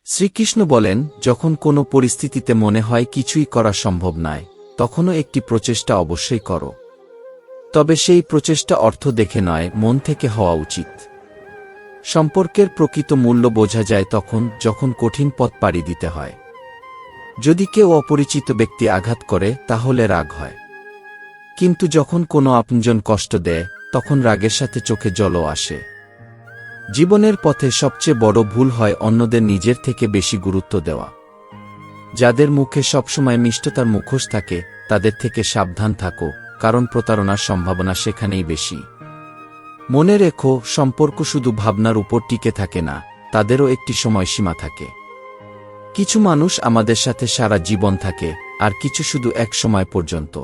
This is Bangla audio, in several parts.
শ্রীকৃষ্ণ বলেন, যখন কোনো পরিস্থিতিতে মনে হয় কিছুই করা সম্ভব নয়, তখনও একটি প্রচেষ্টা অবশ্যই করো। তবে সেই প্রচেষ্টা অর্থ দেখে নয়, মন থেকে হওয়া উচিত। সম্পর্কের প্রকৃত মূল্য বোঝা যায় তখন, যখন কঠিন পথ পাড়ি দিতে হয়। যদি কেউ অপরিচিত ব্যক্তি আঘাত করে, তাহলে রাগ হয়। কিন্তু যখন কোনো আপনজন কষ্ট দেয়, তখন রাগের সাথে চোখে জলও আসে। জীবনের পথে সবচেয়ে বড় ভুল হয় অন্যদের নিজের থেকে বেশি গুরুত্ব দেওয়া। যাদের মুখে সবসময় মিষ্টতার মুখোশ থাকে, তাদের থেকে সাবধান থাকো, কারণ প্রতারণার সম্ভাবনা সেখানেই বেশি। মনে রেখো, সম্পর্ক শুধু ভাবনার উপর টিকে থাকে না, তাদেরও একটি সময়সীমা থাকে। কিছু মানুষ আমাদের সাথে সারা জীবন থাকে, আর কিছু শুধু এক সময় পর্যন্ত।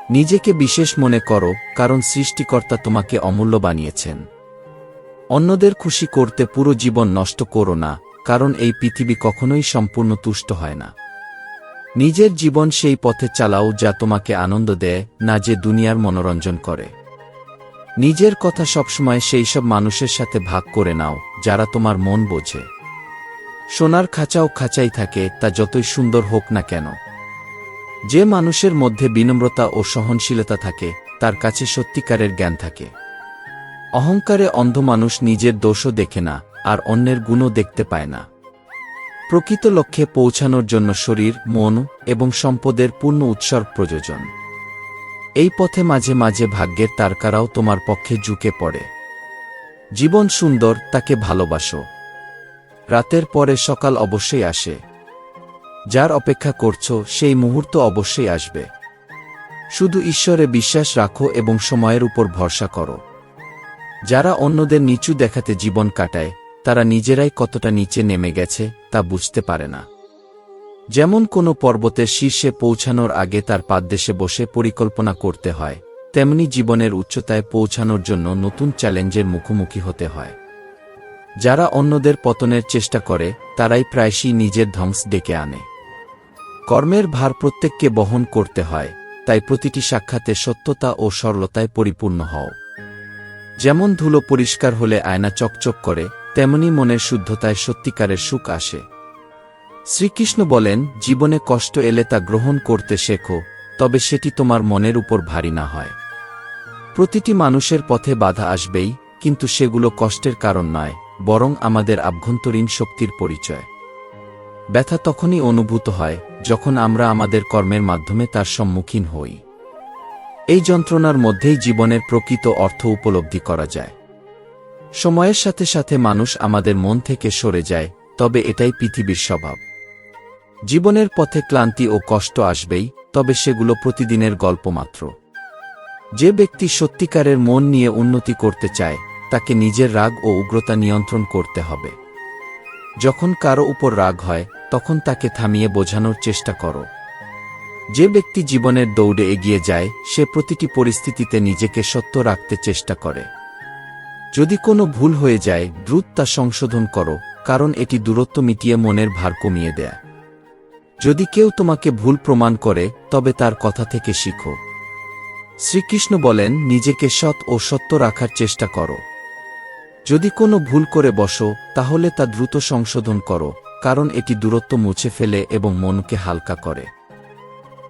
নিজেকে বিশেষ মনে করো, কারণ সৃষ্টিকর্তা তোমাকে অমূল্য বানিয়েছেন। অন্যদের খুশি করতে পুরো জীবন নষ্ট করো না, কারণ এই পৃথিবী কখনোই সম্পূর্ণ তুষ্ট হয় না। নিজের জীবন সেই পথে চালাও যা তোমাকে আনন্দ দেয়, না যে দুনিয়ার মনোরঞ্জন করে। নিজের কথা সবসময় সেই সব মানুষের সাথে ভাগ করে নাও, যারা তোমার মন বোঝে। সোনার খাঁচাও খাঁচাই থাকে, তা যতই সুন্দর হোক না কেন। যে মানুষের মধ্যে বিনম্রতা ও সহনশীলতা থাকে, তার কাছে সত্যিকারের জ্ঞান থাকে। অহংকারে অন্ধ মানুষ নিজের দোষও দেখে না, আর অন্যের গুণও দেখতে পায় না। প্রকৃত লক্ষ্যে পৌঁছানোর জন্য শরীর, মন এবং সম্পদের পূর্ণ উৎসর্গ প্রয়োজন। এই পথে মাঝে মাঝে ভাগ্যের তারকারাও তোমার পক্ষে ঝুঁকে পড়ে। জীবন সুন্দর, তাকে ভালোবাসো। রাতের পরে সকাল অবশ্যই আসে। যার অপেক্ষা করছো, সেই মুহূর্ত অবশ্যই আসবে। শুধু ঈশ্বরে বিশ্বাস রাখো এবং সময়ের উপর ভরসা করো। যারা অন্যদের নিচু দেখাতে জীবন কাটায়, তারা নিজেরাই কতটা নিচে নেমে গেছে তা বুঝতে পারে না। যেমন কোনো পর্বতের শীর্ষে পৌঁছানোর আগে তার পাদদেশে বসে পরিকল্পনা করতে হয়, তেমনি জীবনের উচ্চতায় পৌঁছানোর জন্য নতুন চ্যালেঞ্জের মুখোমুখি হতে হয়। যারা অন্যদের পতনের চেষ্টা করে, তারাই প্রায়শই নিজের ধ্বংস ডেকে আনে। কর্মের ভার প্রত্যেককে বহন করতে হয়, তাই প্রতিটি সাক্ষাতে সত্যতা ও সরলতায় পরিপূর্ণ হও। যেমন ধুলো পরিষ্কার হলে আয়না চকচক করে, তেমনি মনের শুদ্ধতায় সত্যিকারের সুখ আসে। শ্রীকৃষ্ণ বলেন, জীবনে কষ্ট এলে তা গ্রহণ করতে শেখো, তবে সেটি তোমার মনের উপর ভারী না হয়। প্রতিটি মানুষের পথে বাধা আসবেই, কিন্তু সেগুলো কষ্টের কারণ নয়, বরং আমাদের আভ্যন্তরীণ শক্তির পরিচয়। ব্যথা তখনই অনুভূত হয়, যখন আমরা আমাদের কর্মের মাধ্যমে তার সম্মুখীন হই। এই যন্ত্রণার মধ্যেই জীবনের প্রকৃত অর্থ উপলব্ধি করা যায়। সময়ের সাথে সাথে মানুষ আমাদের মন থেকে সরে যায়, তবে এটাই পৃথিবীর স্বভাব। জীবনের পথে ক্লান্তি ও কষ্ট আসবেই, তবে সেগুলো প্রতিদিনের গল্প মাত্র। যে ব্যক্তি সত্যিকারের মন নিয়ে উন্নতি করতে চায়, তাকে নিজের রাগ ও উগ্রতা নিয়ন্ত্রণ করতে হবে। যখন কারো উপর রাগ হয়, তখন তাকে থামিয়ে বোঝানোর চেষ্টা করো। যে ব্যক্তি জীবনের দৌড়ে এগিয়ে যায়, সে প্রতিটি পরিস্থিতিতে নিজেকে সত্য রাখতে চেষ্টা করে। যদি কোনো ভুল হয়ে যায়, দ্রুত তা সংশোধন করো, কারণ এটি দূরত্ব মিটিয়ে মনের ভার কমিয়ে দেয়। যদি কেউ তোমাকে ভুল প্রমাণ করে, তবে তার কথা থেকে শিখো। শ্রীকৃষ্ণ বলেন, নিজেকে সৎ ও সত্য রাখার চেষ্টা করো। যদি কোনো ভুল করে বসো, তাহলে তা দ্রুত সংশোধন করো, কারণ এটি দূরত্ব মুছে ফেলে এবং মনকে হালকা করে।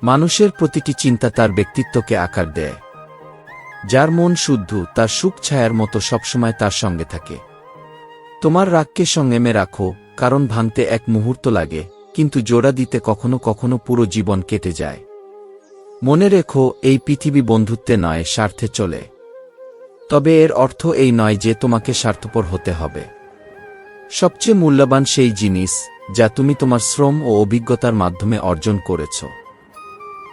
মানুষের প্রতিটি চিন্তা তার ব্যক্তিত্বকে আকার দেয়। যার মন শুদ্ধ, তার সুখ ছায়ার মতো সবসময় তার সঙ্গে থাকে। তোমার রাগকে সংযমে রাখো, কারণ ভাঙতে এক মুহূর্ত লাগে, কিন্তু জোড়া দিতে কখনো কখনো পুরো জীবন কেটে যায়। মনে রেখো, এই পৃথিবী বন্ধুত্বে নয়, স্বার্থে চলে। তবে এর অর্থ এই নয় যে তোমাকে স্বার্থপর হতে হবে। সবচেয়ে মূল্যবান সেই জিনিস, যা তুমি তোমার শ্রম ও অভিজ্ঞতার মাধ্যমে অর্জন করেছ।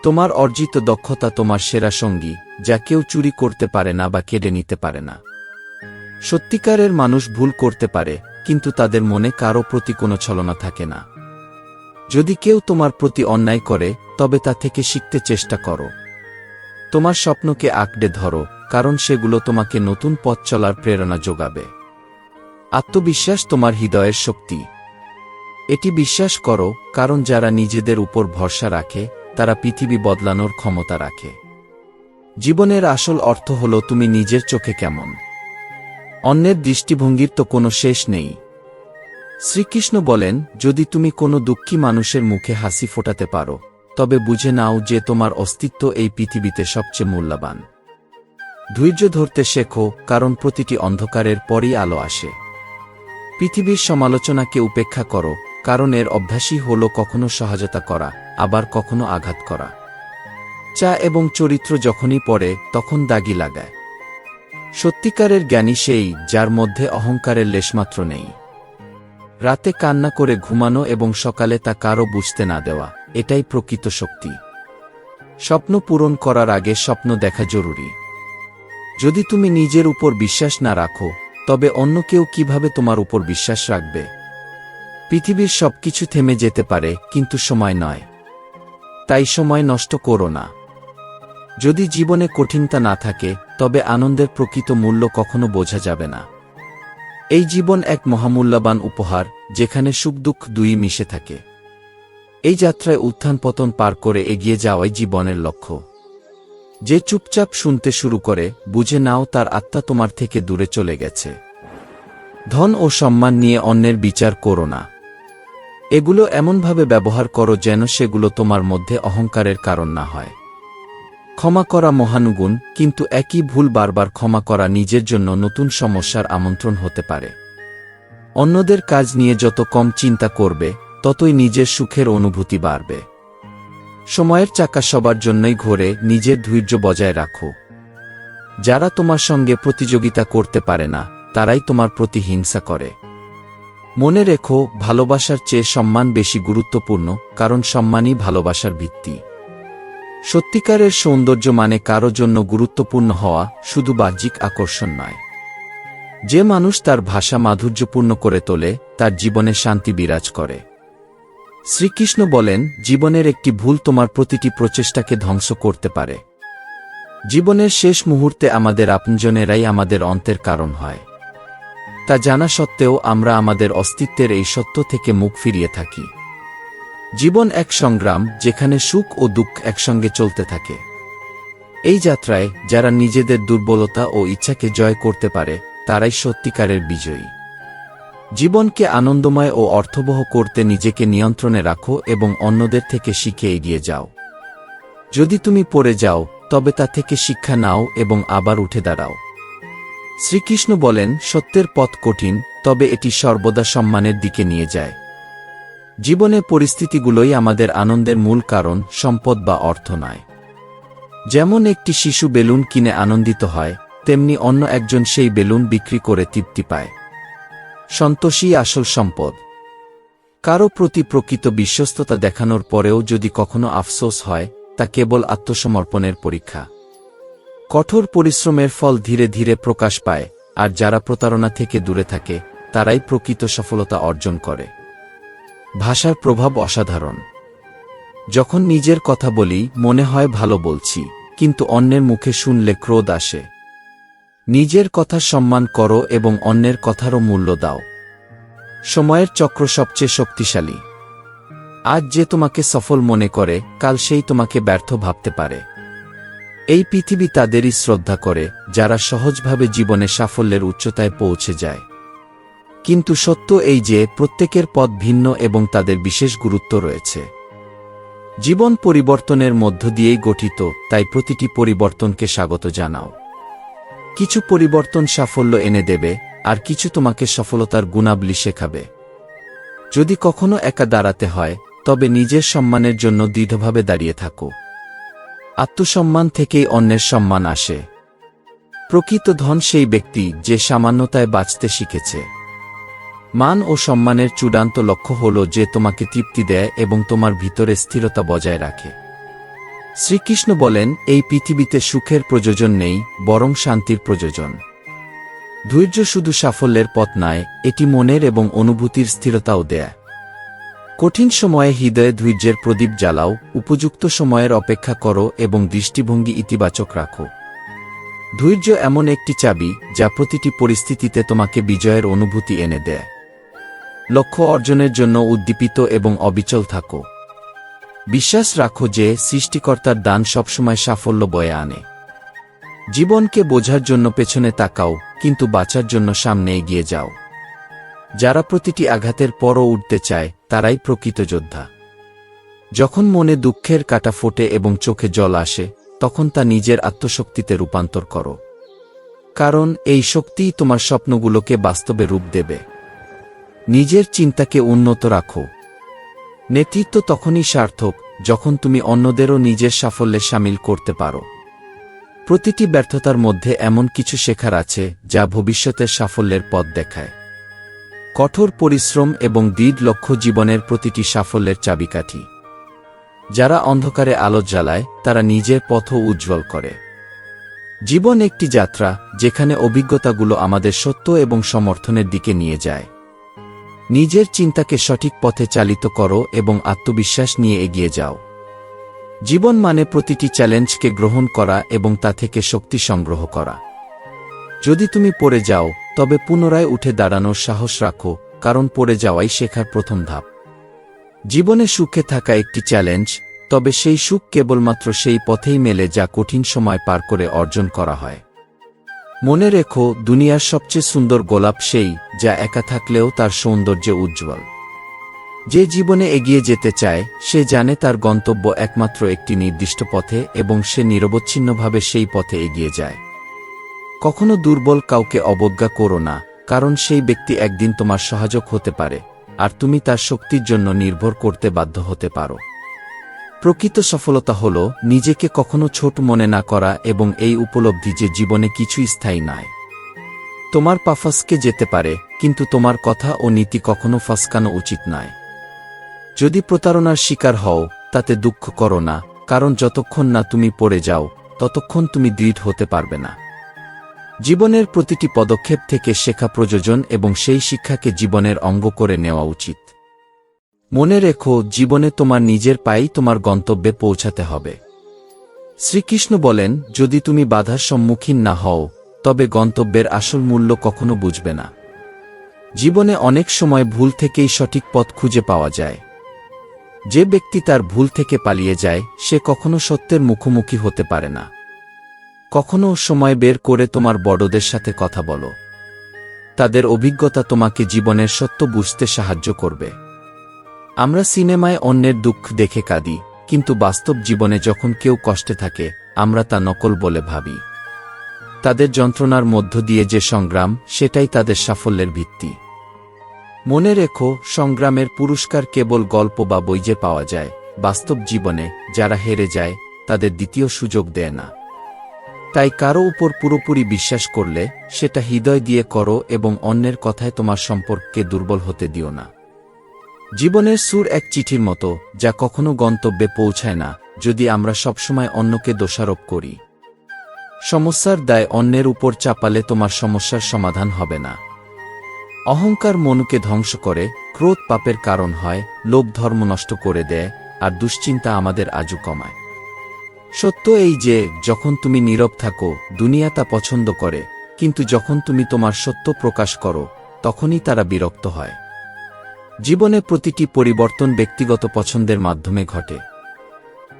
তোমার অর্জিত দক্ষতা তোমার সেরা সঙ্গী, যা কেউ চুরি করতে পারে না বা কেড়ে নিতে পারে না। সত্যিকারের মানুষ ভুল করতে পারে, কিন্তু তাদের মনে কারো প্রতি কোনো ছলনা থাকে না। যদি কেউ তোমার প্রতি অন্যায় করে, তবে তা থেকে শিখতে চেষ্টা করো। তোমার স্বপ্নকে আঁকড়ে ধরো, কারণ সেগুলো তোমাকে নতুন পথ চলার প্রেরণা যোগাবে। আত্মবিশ্বাস তোমার হৃদয়ের শক্তি। এটি বিশ্বাস করো, কারণ যারা নিজেদের উপর ভরসা রাখে, তারা পৃথিবী বদলানোর ক্ষমতা রাখে। জীবনের আসল অর্থ হল তুমি নিজের চোখে কেমন। অন্যের দৃষ্টিভঙ্গির তো কোনো শেষ নেই। শ্রীকৃষ্ণ বলেন, যদি তুমি কোনো দুঃখী মানুষের মুখে হাসি ফোটাতে পারো, তবে বুঝে নাও যে তোমার অস্তিত্ব এই পৃথিবীতে সবচেয়ে মূল্যবান। ধৈর্য ধরতে শেখো, কারণ প্রতিটি অন্ধকারের পরই আলো আসে। পৃথিবীর সমালোচনাকে উপেক্ষা করো, কারণ এর অভ্যাসই হল কখনো সহায়তা করা, আবার কখনো আঘাত করা। চা এবং চরিত্র যখনই পড়ে তখন দাগি লাগায়। সত্যিকারের জ্ঞানী সেই, যার মধ্যে অহংকারের লেশমাত্র নেই। রাতে কান্না করে ঘুমানো এবং সকালে তা কারও বুঝতে না দেওয়া, এটাই প্রকৃত শক্তি। স্বপ্ন পূরণ করার আগে স্বপ্ন দেখা জরুরি। যদি তুমি নিজের উপর বিশ্বাস না রাখো, তবে অন্য কেউ কিভাবে তোমার উপর বিশ্বাস রাখবে? পৃথিবীর সবকিছু থেমে যেতে পারে, কিন্তু সময় নয়। তাই সময় নষ্ট করো না। যদি জীবনে কঠিনতা না থাকে, তবে আনন্দের প্রকৃত মূল্য কখনো বোঝা যাবে না। এই জীবন এক মহামূল্যবান উপহার, যেখানে সুখ দুঃখ দুই মিশে থাকে। এই যাত্রায় উত্থান পতন পার করে এগিয়ে যাওয়াই জীবনের লক্ষ্য। যে চুপচাপ শুনতে শুরু করে, বুঝে নাও তার আত্মা তোমার থেকে দূরে চলে গেছে। ধন ও সম্মান নিয়ে অন্যের বিচার করো না। এগুলো এমনভাবে ব্যবহার করো যেন সেগুলো তোমার মধ্যে অহংকারের কারণ না হয়। ক্ষমা করা মহানুগুণ, কিন্তু একই ভুল বারবার ক্ষমা করা নিজের জন্য নতুন সমস্যার আমন্ত্রণ হতে পারে। অন্যদের কাজ নিয়ে যত কম চিন্তা করবে, ততই নিজের সুখের অনুভূতি বাড়বে। সময়ের চাকা সবার জন্যই ঘোরে, নিজের ধৈর্য বজায় রাখো। যারা তোমার সঙ্গে প্রতিযোগিতা করতে পারে না, তারাই তোমার প্রতি হিংসা করে। মনে রেখো, ভালোবাসার চেয়ে সম্মান বেশি গুরুত্বপূর্ণ, কারণ সম্মানই ভালোবাসার ভিত্তি। সত্যিকারের সৌন্দর্য মানে কারো জন্য গুরুত্বপূর্ণ হওয়া, শুধু বাহ্যিক আকর্ষণ নয়। যে মানুষ তার ভাষা মাধুর্যপূর্ণ করে তোলে, তার জীবনে শান্তি বিরাজ করে। শ্রীকৃষ্ণ বলেন, জীবনের একটি ভুল তোমার প্রতিটি প্রচেষ্টাকে ধ্বংস করতে পারে। জীবনের শেষ মুহূর্তে আমাদের আপনজনেরাই আমাদের অন্তের কারণ হয়। তা জানা সত্ত্বেও আমরা আমাদের অস্তিত্বের এই সত্য থেকে মুখ ফিরিয়ে থাকি। জীবন এক সংগ্রাম, যেখানে সুখ ও দুঃখ একসঙ্গে চলতে থাকে। এই যাত্রায় যারা নিজেদের দুর্বলতা ও ইচ্ছাকে জয় করতে পারে, তারাই সত্যিকারের বিজয়ী। জীবনকে আনন্দময় ও অর্থবহ করতে নিজেকে নিয়ন্ত্রণে রাখো এবং অন্যদের থেকে শিখে এগিয়ে যাও। যদি তুমি পড়ে যাও, তবে তা থেকে শিক্ষা নাও এবং আবার উঠে দাঁড়াও। শ্রীকৃষ্ণ বলেন, সত্যের পথ কঠিন, তবে এটি সর্বদা সম্মানের দিকে নিয়ে যায়। জীবনে পরিস্থিতিগুলোই আমাদের আনন্দের মূল কারণ, সম্পদ বা অর্থ নয়। যেমন একটি শিশু বেলুন কিনে আনন্দিত হয়, তেমনি অন্য একজন সেই বেলুন বিক্রি করে তৃপ্তি পায়। সন্তোষই আসল সম্পদ। কারো প্রতি প্রকৃত বিশ্বস্ততা দেখানোর পরেও যদি কখনো আফসোস হয়, তা কেবল আত্মসমর্পণের পরীক্ষা। কঠোর পরিশ্রমের ফল ধীরে ধীরে প্রকাশ পায়, আর যারা প্রতারণা থেকে দূরে থাকে, তারাই প্রকৃত সফলতা অর্জন করে। ভাষার প্রভাব অসাধারণ। যখন নিজের কথা বলি, মনে হয় ভালো বলছি, কিন্তু অন্যের মুখে শুনলে ক্রোধ আসে। নিজের কথা সম্মান করো এবং অন্যের কথারও মূল্য দাও। সময়ের চক্র সবচেয়ে শক্তিশালী। আজ যে তোমাকে সফল মনে করে, কাল সেই তোমাকে ব্যর্থ ভাবতে পারে। এই পৃথিবী তাদেরই শ্রদ্ধা করে, যারা সহজভাবে জীবনে সাফল্যের উচ্চতায় পৌঁছে যায়। কিন্তু সত্য এই যে, প্রত্যেকের পথ ভিন্ন এবং তাদের বিশেষ গুরুত্ব রয়েছে। জীবন পরিবর্তনের মধ্য দিয়েই গঠিত, তাই প্রতিটি পরিবর্তনকে স্বাগত জানাও। কিছু পরিবর্তন সাফল্য এনে দেবে, আর কিছু তোমাকে সফলতার গুণাবলী শেখাবে। যদি কখনো একা দাঁড়াতে হয়, তবে নিজের সম্মানের জন্য দৃঢ়ভাবে দাঁড়িয়ে থাকো। আত্মসম্মান থেকেই অন্যের সম্মান আসে। প্রকৃত ধন সেই ব্যক্তি যে সামান্যতায় বাঁচতে শিখেছে। মান ও সম্মানের চূড়ান্ত লক্ষ্য হল যে তোমাকে তৃপ্তি দেয় এবং তোমার ভিতরে স্থিরতা বজায় রাখে। শ্রীকৃষ্ণ বলেন, এই পৃথিবীতে সুখের প্রয়োজন নেই, বরং শান্তির প্রয়োজন। ধৈর্য শুধু সাফল্যের পথ নয়, এটি মনের এবং অনুভূতির স্থিরতাও দেয়। কঠিন সময়ে হৃদয়ে ধৈর্যের প্রদীপ জ্বালাও, উপযুক্ত সময়ের অপেক্ষা করো এবং দৃষ্টিভঙ্গি ইতিবাচক রাখো। ধৈর্য এমন একটি চাবি, যা প্রতিটি পরিস্থিতিতে তোমাকে বিজয়ের অনুভূতি এনে দেয়। লক্ষ্য অর্জনের জন্য উদ্দীপিত এবং অবিচল থাকো। বিশ্বাস রাখো যে সৃষ্টিকর্তার দান সবসময় সাফল্য বয়ে আনে। জীবনকে বোঝার জন্য পেছনে তাকাও, কিন্তু বাঁচার জন্য সামনে এগিয়ে যাও। যারা প্রতিটি আঘাতের পরও উঠতে চায় তারাই প্রকৃত যোদ্ধা। যখন মনে দুঃখের কাঁটা ফোটে এবং চোখে জল আসে, তখন তা নিজের আত্মশক্তিতে রূপান্তর করো। কারণ এই শক্তিই তোমার স্বপ্নগুলোকে বাস্তবে রূপ দেবে। নিজের চিন্তাকে উন্নত রাখো। নেতৃত্ব তখনই সার্থক যখন তুমি অন্যদেরও নিজের সাফল্যে শামিল করতে পারো। প্রতিটি ব্যর্থতার মধ্যে এমন কিছু শেখার আছে যা ভবিষ্যতের সাফল্যের পথ দেখায়। কঠোর পরিশ্রম এবং দৃঢ় লক্ষ্য জীবনের প্রতিটি সাফল্যের চাবিকাঠি। যারা অন্ধকারে আলো জ্বালায় তারা নিজের পথও উজ্জ্বল করে। জীবন একটি যাত্রা যেখানে অভিজ্ঞতাগুলো আমাদের সত্য এবং সমর্থনের দিকে নিয়ে যায়। নিজের চিন্তাকে সঠিক পথে চালিত করো এবং আত্মবিশ্বাস নিয়ে এগিয়ে যাও। জীবন মানে প্রতিটি চ্যালেঞ্জকে গ্রহণ করা এবং তা থেকে শক্তি সংগ্রহ করা। যদি তুমি পড়ে যাও তবে পুনরায় উঠে দাঁড়ানোর সাহস রাখো, কারণ পড়ে যাওয়াই শেখার প্রথম ধাপ। জীবনে সুখে থাকা একটি চ্যালেঞ্জ, তবে সেই সুখ কেবলমাত্র সেই পথেই মেলে যা কঠিন সময় পার করে অর্জন করা হয়। মনে রেখো, দুনিয়ার সবচেয়ে সুন্দর গোলাপ সেই যা একা থাকলেও তার সৌন্দর্যে উজ্জ্বল। যে জীবনে এগিয়ে যেতে চায় সে জানে তার গন্তব্য একমাত্র একটি নির্দিষ্ট পথে এবং সে নিরবচ্ছিন্নভাবে সেই পথে এগিয়ে যায়। কখনো দুর্বল কাউকে অবজ্ঞা করো না, কারণ সেই ব্যক্তি একদিন তোমার সহায়ক হতে পারে আর তুমি তার শক্তির জন্য নির্ভর করতে বাধ্য হতে পারো। প্রকৃত সফলতা হল নিজেকে কখনো ছোট মনে না করা এবং এই উপলব্ধি যে জীবনে কিছুই স্থায়ী নয়। তোমার পা ফসকে যেতে পারে, কিন্তু তোমার কথা ও নীতি কখনো ফসকানো উচিত নয়। যদি প্রতারণার শিকার হও তাতে দুঃখ করো না, কারণ যতক্ষণ না তুমি পড়ে যাও ততক্ষণ তুমি দৃঢ় হতে পারবে না। জীবনের প্রতিটি পদক্ষেপ থেকে শেখা প্রয়োজন এবং সেই শিক্ষাকে জীবনের অঙ্গ করে নেওয়া উচিত। মনে রেখো, জীবনে তোমার নিজের পায়েই তোমার গন্তব্যে পৌঁছাতে হবে। শ্রীকৃষ্ণ বলেন, যদি তুমি বাধার সম্মুখীন না হও তবে গন্তব্যের আসল মূল্য কখনো বুঝবে না। জীবনে অনেক সময় ভুল থেকেই সঠিক পথ খুঁজে পাওয়া যায়। যে ব্যক্তি তার ভুল থেকে পালিয়ে যায় সে কখনো সত্যের মুখোমুখি হতে পারে না। কখনো সময় বের করে তোমার বড়দের সাথে কথা বলো। তাদের অভিজ্ঞতা তোমাকে জীবনের সত্য বুঝতে সাহায্য করবে। আমরা সিনেমায় অন্যের দুঃখ দেখে কাঁদি, কিন্তু বাস্তব জীবনে যখন কেউ কষ্টে থাকে আমরা তা নকল বলে ভাবি। তাদের যন্ত্রণার মধ্য দিয়ে যে সংগ্রাম, সেটাই তাদের সাফল্যের ভিত্তি। মনে রেখো, সংগ্রামের পুরস্কার কেবল গল্প বা বইয়ে পাওয়া যায়। বাস্তব জীবনে যারা হেরে যায় তাদের দ্বিতীয় সুযোগ দেয় না। তাই কারো উপর পুরোপুরি বিশ্বাস করলে সেটা হৃদয় দিয়ে করো এবং অন্যের কথায় তোমার সম্পর্ককে দুর্বল হতে দিও না। জীবনের সুর এক চিঠির মতো যা কখনো গন্তব্যে পৌঁছায় না যদি আমরা সবসময় অন্যকে দোষারোপ করি। সমস্যার দায় অন্যের উপর চাপালে তোমার সমস্যার সমাধান হবে না। অহংকার মনকে ধ্বংস করে, ক্রোধ পাপের কারণ হয়, লোভ ধর্ম নষ্ট করে দেয়, আর দুশ্চিন্তা আমাদের আজু কমায়। সত্য এই যে যখন তুমি নীরব থাকো দুনিয়া তা পছন্দ করে, কিন্তু যখন তুমি তোমার সত্য প্রকাশ করো তখনই তারা বিরক্ত হয়। জীবনে প্রতিটি পরিবর্তন ব্যক্তিগত পছন্দের মাধ্যমে ঘটে।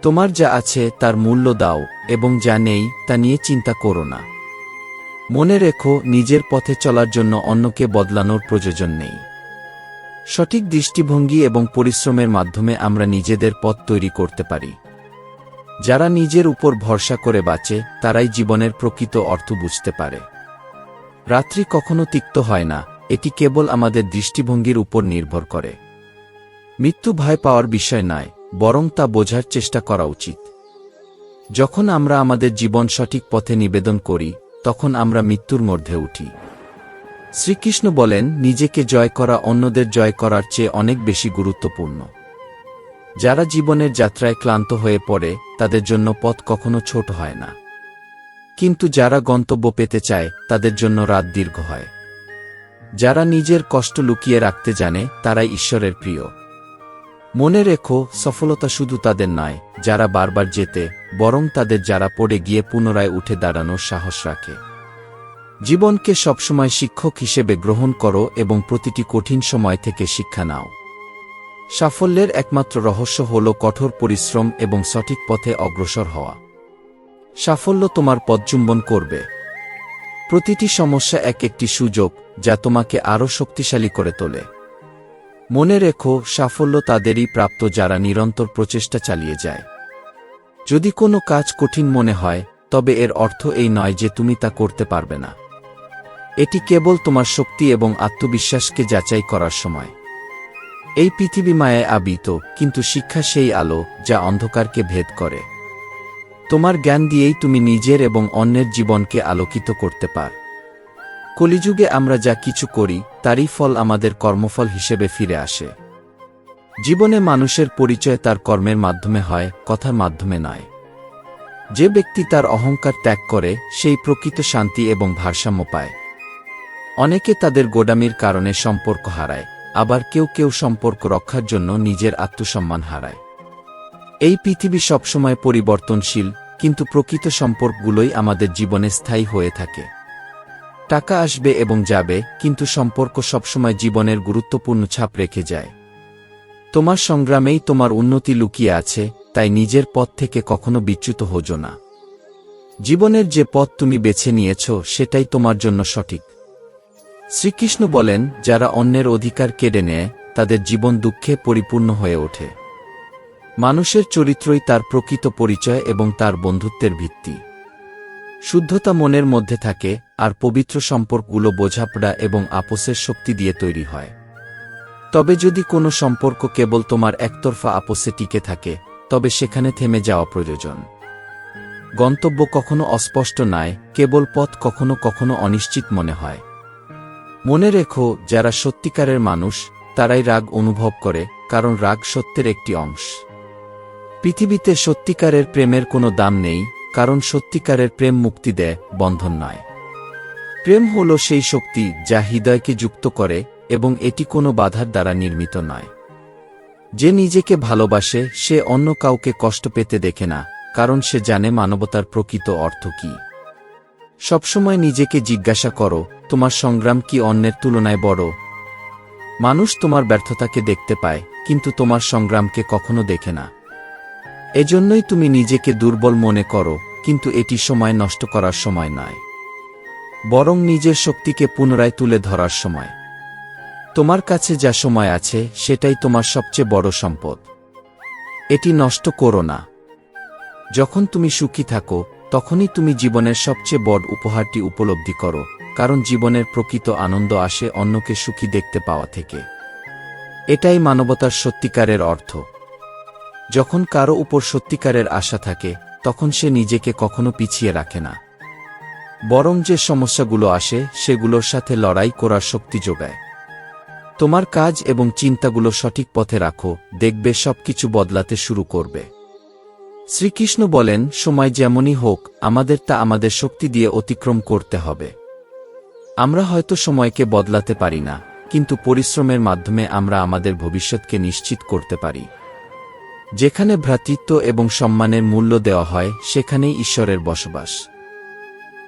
তোমার যা আছে তার মূল্য দাও এবং যা নেই তা নিয়ে চিন্তা করো না। মনে রেখো, নিজের পথে চলার জন্য অন্যকে বদলানোর প্রয়োজন নেই। সঠিক দৃষ্টিভঙ্গি এবং পরিশ্রমের মাধ্যমে আমরা নিজেদের পথ তৈরি করতে পারি। যারা নিজের উপর ভরসা করে বাঁচে তারাই জীবনের প্রকৃত অর্থ বুঝতে পারে। রাত্রি কখনো তিক্ত হয় না, এটি কেবল আমাদের দৃষ্টিভঙ্গির উপর নির্ভর করে। মৃত্যু ভয় পাওয়ার বিষয় নয়, বরং তা বোঝার চেষ্টা করা উচিত। যখন আমরা আমাদের জীবন সঠিক পথে নিবেদন করি তখন আমরা মৃত্যুর মধ্যে উঠি। শ্রীকৃষ্ণ বলেন, নিজেকে জয় করা অন্যদের জয় করার চেয়ে অনেক বেশি গুরুত্বপূর্ণ। যারা জীবনের যাত্রায় ক্লান্ত হয়ে পড়ে তাদের জন্য পথ কখনো ছোট হয় না, কিন্তু যারা গন্তব্য পেতে চায় তাদের জন্য রাত দীর্ঘ হয়। যারা নিজের কষ্ট লুকিয়ে রাখতে জানে তারাই ঈশ্বরের প্রিয়। মনে রেখো, সফলতা শুধু তাদের নয় যারা বারবার জেতে, বরং তাদের যারা পড়ে গিয়ে পুনরায় উঠে দাঁড়ানোর সাহস রাখে। জীবনকে সবসময় শিক্ষক হিসেবে গ্রহণ করো এবং প্রতিটি কঠিন সময় থেকে শিক্ষা নাও। সাফল্যের একমাত্র রহস্য হল কঠোর পরিশ্রম এবং সঠিক পথে অগ্রসর হওয়া। সাফল্য তোমার পথ চুম্বন করবে। প্রতিটি সমস্যা এক একটি সুযোগ, যা তোমাকে আরও শক্তিশালী করে তোলে। মনে রেখো, সাফল্য তাদেরই প্রাপ্ত যারা নিরন্তর প্রচেষ্টা চালিয়ে যায়। যদি কোনো কাজ কঠিন মনে হয়, তবে এর অর্থ এই নয় যে তুমি তা করতে পারবে না। এটি কেবল তোমার শক্তি এবং আত্মবিশ্বাসকে যাচাই করার সময়। এই পৃথিবী মায়ায় আবৃত, কিন্তু শিক্ষা সেই আলো যা অন্ধকারকে ভেদ করে। তোমার জ্ঞান দিয়েই তুমি নিজের এবং অন্যের জীবনকে আলোকিত করতে পার। কলিযুগে আমরা যা কিছু করি, তারই ফল আমাদের কর্মফল হিসেবে ফিরে আসে। জীবনে মানুষের পরিচয় তার কর্মের মাধ্যমে হয়, কথার মাধ্যমে নয়। যে ব্যক্তি তার অহংকার ত্যাগ করে, সেই প্রকৃত শান্তি এবং ভারসাম্য পায়। অনেকে তাদের গোডামির কারণে সম্পর্ক হারায়, আবার কেউ কেউ সম্পর্ক রক্ষার জন্য নিজের আত্মসম্মান হারায়। এই পৃথিবী সবসময় পরিবর্তনশীল, কিন্তু প্রকৃত সম্পর্কগুলোই আমাদের জীবনে স্থায়ী হয়ে থাকে। টাকা আসবে এবং যাবে, কিন্তু সম্পর্ক সবসময় জীবনের গুরুত্বপূর্ণ ছাপ রেখে যায়। তোমার সংগ্রামেই তোমার উন্নতি লুকিয়ে আছে, তাই নিজের পথ থেকে কখনো বিচ্যুত হোজো না। জীবনের যে পথ তুমি বেছে নিয়েছ, সেটাই তোমার জন্য সঠিক। শ্রীকৃষ্ণ বলেন, যারা অন্যের অধিকার কেড়ে নেয়, তাদের জীবন দুঃখে পরিপূর্ণ হয়ে ওঠে। মানুষের চরিত্রই তার প্রকৃত পরিচয় এবং তার বন্ধুত্বের ভিত্তি। শুদ্ধতা মনের মধ্যে থাকে, আর পবিত্র সম্পর্কগুলো বোঝাপড়া এবং আপোসের শক্তি দিয়ে তৈরি হয়। তবে যদি কোনো সম্পর্ক কেবল তোমার একতরফা আপোসে টিকে থাকে, তবে সেখানে থেমে যাওয়া প্রয়োজন। গন্তব্য কখনো অস্পষ্ট নয়, কেবল পথ কখনো কখনো অনিশ্চিত মনে হয়। মনে রেখো, যারা সত্যিকারের মানুষ, তারাই রাগ অনুভব করে, কারণ রাগ সত্যের একটি অংশ। পৃথিবীতে সত্যিকারের প্রেমের কোনো দাম নেই, কারণ সত্যিকারের প্রেম মুক্তি দেয়, বন্ধন নয়। প্রেম হল সেই শক্তি যা হৃদয়কে যুক্ত করে, এবং এটি কোনো বাধার দ্বারা নির্মিত নয়। যে নিজেকে ভালোবাসে, সে অন্য কাউকে কষ্ট পেতে দেখে না, কারণ সে জানে মানবতার প্রকৃত অর্থ কী। সবসময় নিজেকে জিজ্ঞাসা করো, তোমার সংগ্রাম কি অন্যের তুলনায় বড়? মানুষ তোমার ব্যর্থতাকে দেখতে পায়, কিন্তু তোমার সংগ্রামকে কখনো দেখে না। এজন্যই তুমি নিজেকে দুর্বল মনে করো, কিন্তু এটি সময় নষ্ট করার সময় নয়, বরং নিজের শক্তিকে পুনরায় তুলে ধরার সময়। তোমার কাছে যা সময় আছে, সেটাই তোমার সবচেয়ে বড় সম্পদ। এটি নষ্ট করো না। যখন তুমি সুখী থাকো, তখনই তুমি জীবনের সবচেয়ে বড় উপহারটি উপলব্ধি করো, কারণ জীবনের প্রকৃত আনন্দ আসে অন্যকে সুখী দেখতে পাওয়া থেকে। এটাই মানবতার সত্যিকারের অর্থ। যখন কারো উপর সত্যিকারের আশা থাকে, তখন সে নিজেকে কখনো পিছিয়ে রাখে না, বরং যে সমস্যাগুলো আসে সেগুলোর সাথে লড়াই করার শক্তি যোগায়। তোমার কাজ এবং চিন্তাগুলো সঠিক পথে রাখো, দেখবে সবকিছু বদলাতে শুরু করবে। শ্রীকৃষ্ণ বলেন, সময় যেমনই হোক, আমাদের তা আমাদের শক্তি দিয়ে অতিক্রম করতে হবে। আমরা হয়তো সময়কে বদলাতে পারি না, কিন্তু পরিশ্রমের মাধ্যমে আমরা আমাদের ভবিষ্যৎকে নিশ্চিত করতে পারি। যেখানে ভ্রাতৃত্ব এবং সম্মানের মূল্য দেওয়া হয়, সেখানেই ঈশ্বরের বসবাস।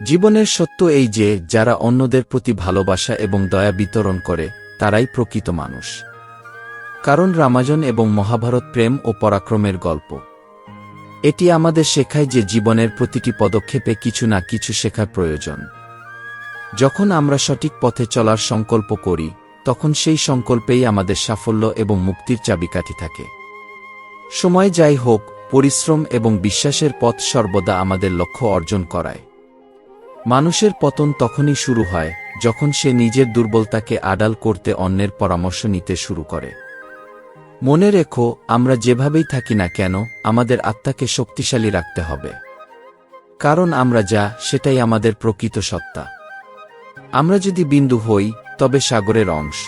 জীবনের সত্য এই যে, যারা অন্যদের প্রতি ভালোবাসা এবং দয়া বিতরণ করে, তারাই প্রকৃত মানুষ। কারণ রামায়ণ এবং মহাভারত প্রেম ও পরাক্রমের গল্প। এটি আমাদের শেখায় যে জীবনের প্রতিটি পদক্ষেপে কিছু না কিছু শেখার প্রয়োজন। যখন আমরা সঠিক পথে চলার সংকল্প করি, তখন সেই সংকল্পেই আমাদের সাফল্য এবং মুক্তির চাবিকাঠি থাকে। সময় যাই হোক, পরিশ্রম এবং বিশ্বাসের পথ সর্বদা আমাদের লক্ষ্য অর্জন করায়। মানুষের পতন তখনই শুরু হয়, যখন সে নিজের দুর্বলতাকে আড়াল করতে অন্যের পরামর্শ নিতে শুরু করে। মনে রেখো, আমরা যেভাবেই থাকি না কেন, আমাদের আত্মাকে শক্তিশালী রাখতে হবে। কারণ আমরা যা, সেটাই আমাদের প্রকৃত সত্তা। আমরা যদি বিন্দু হই, তবে সাগরের অংশ;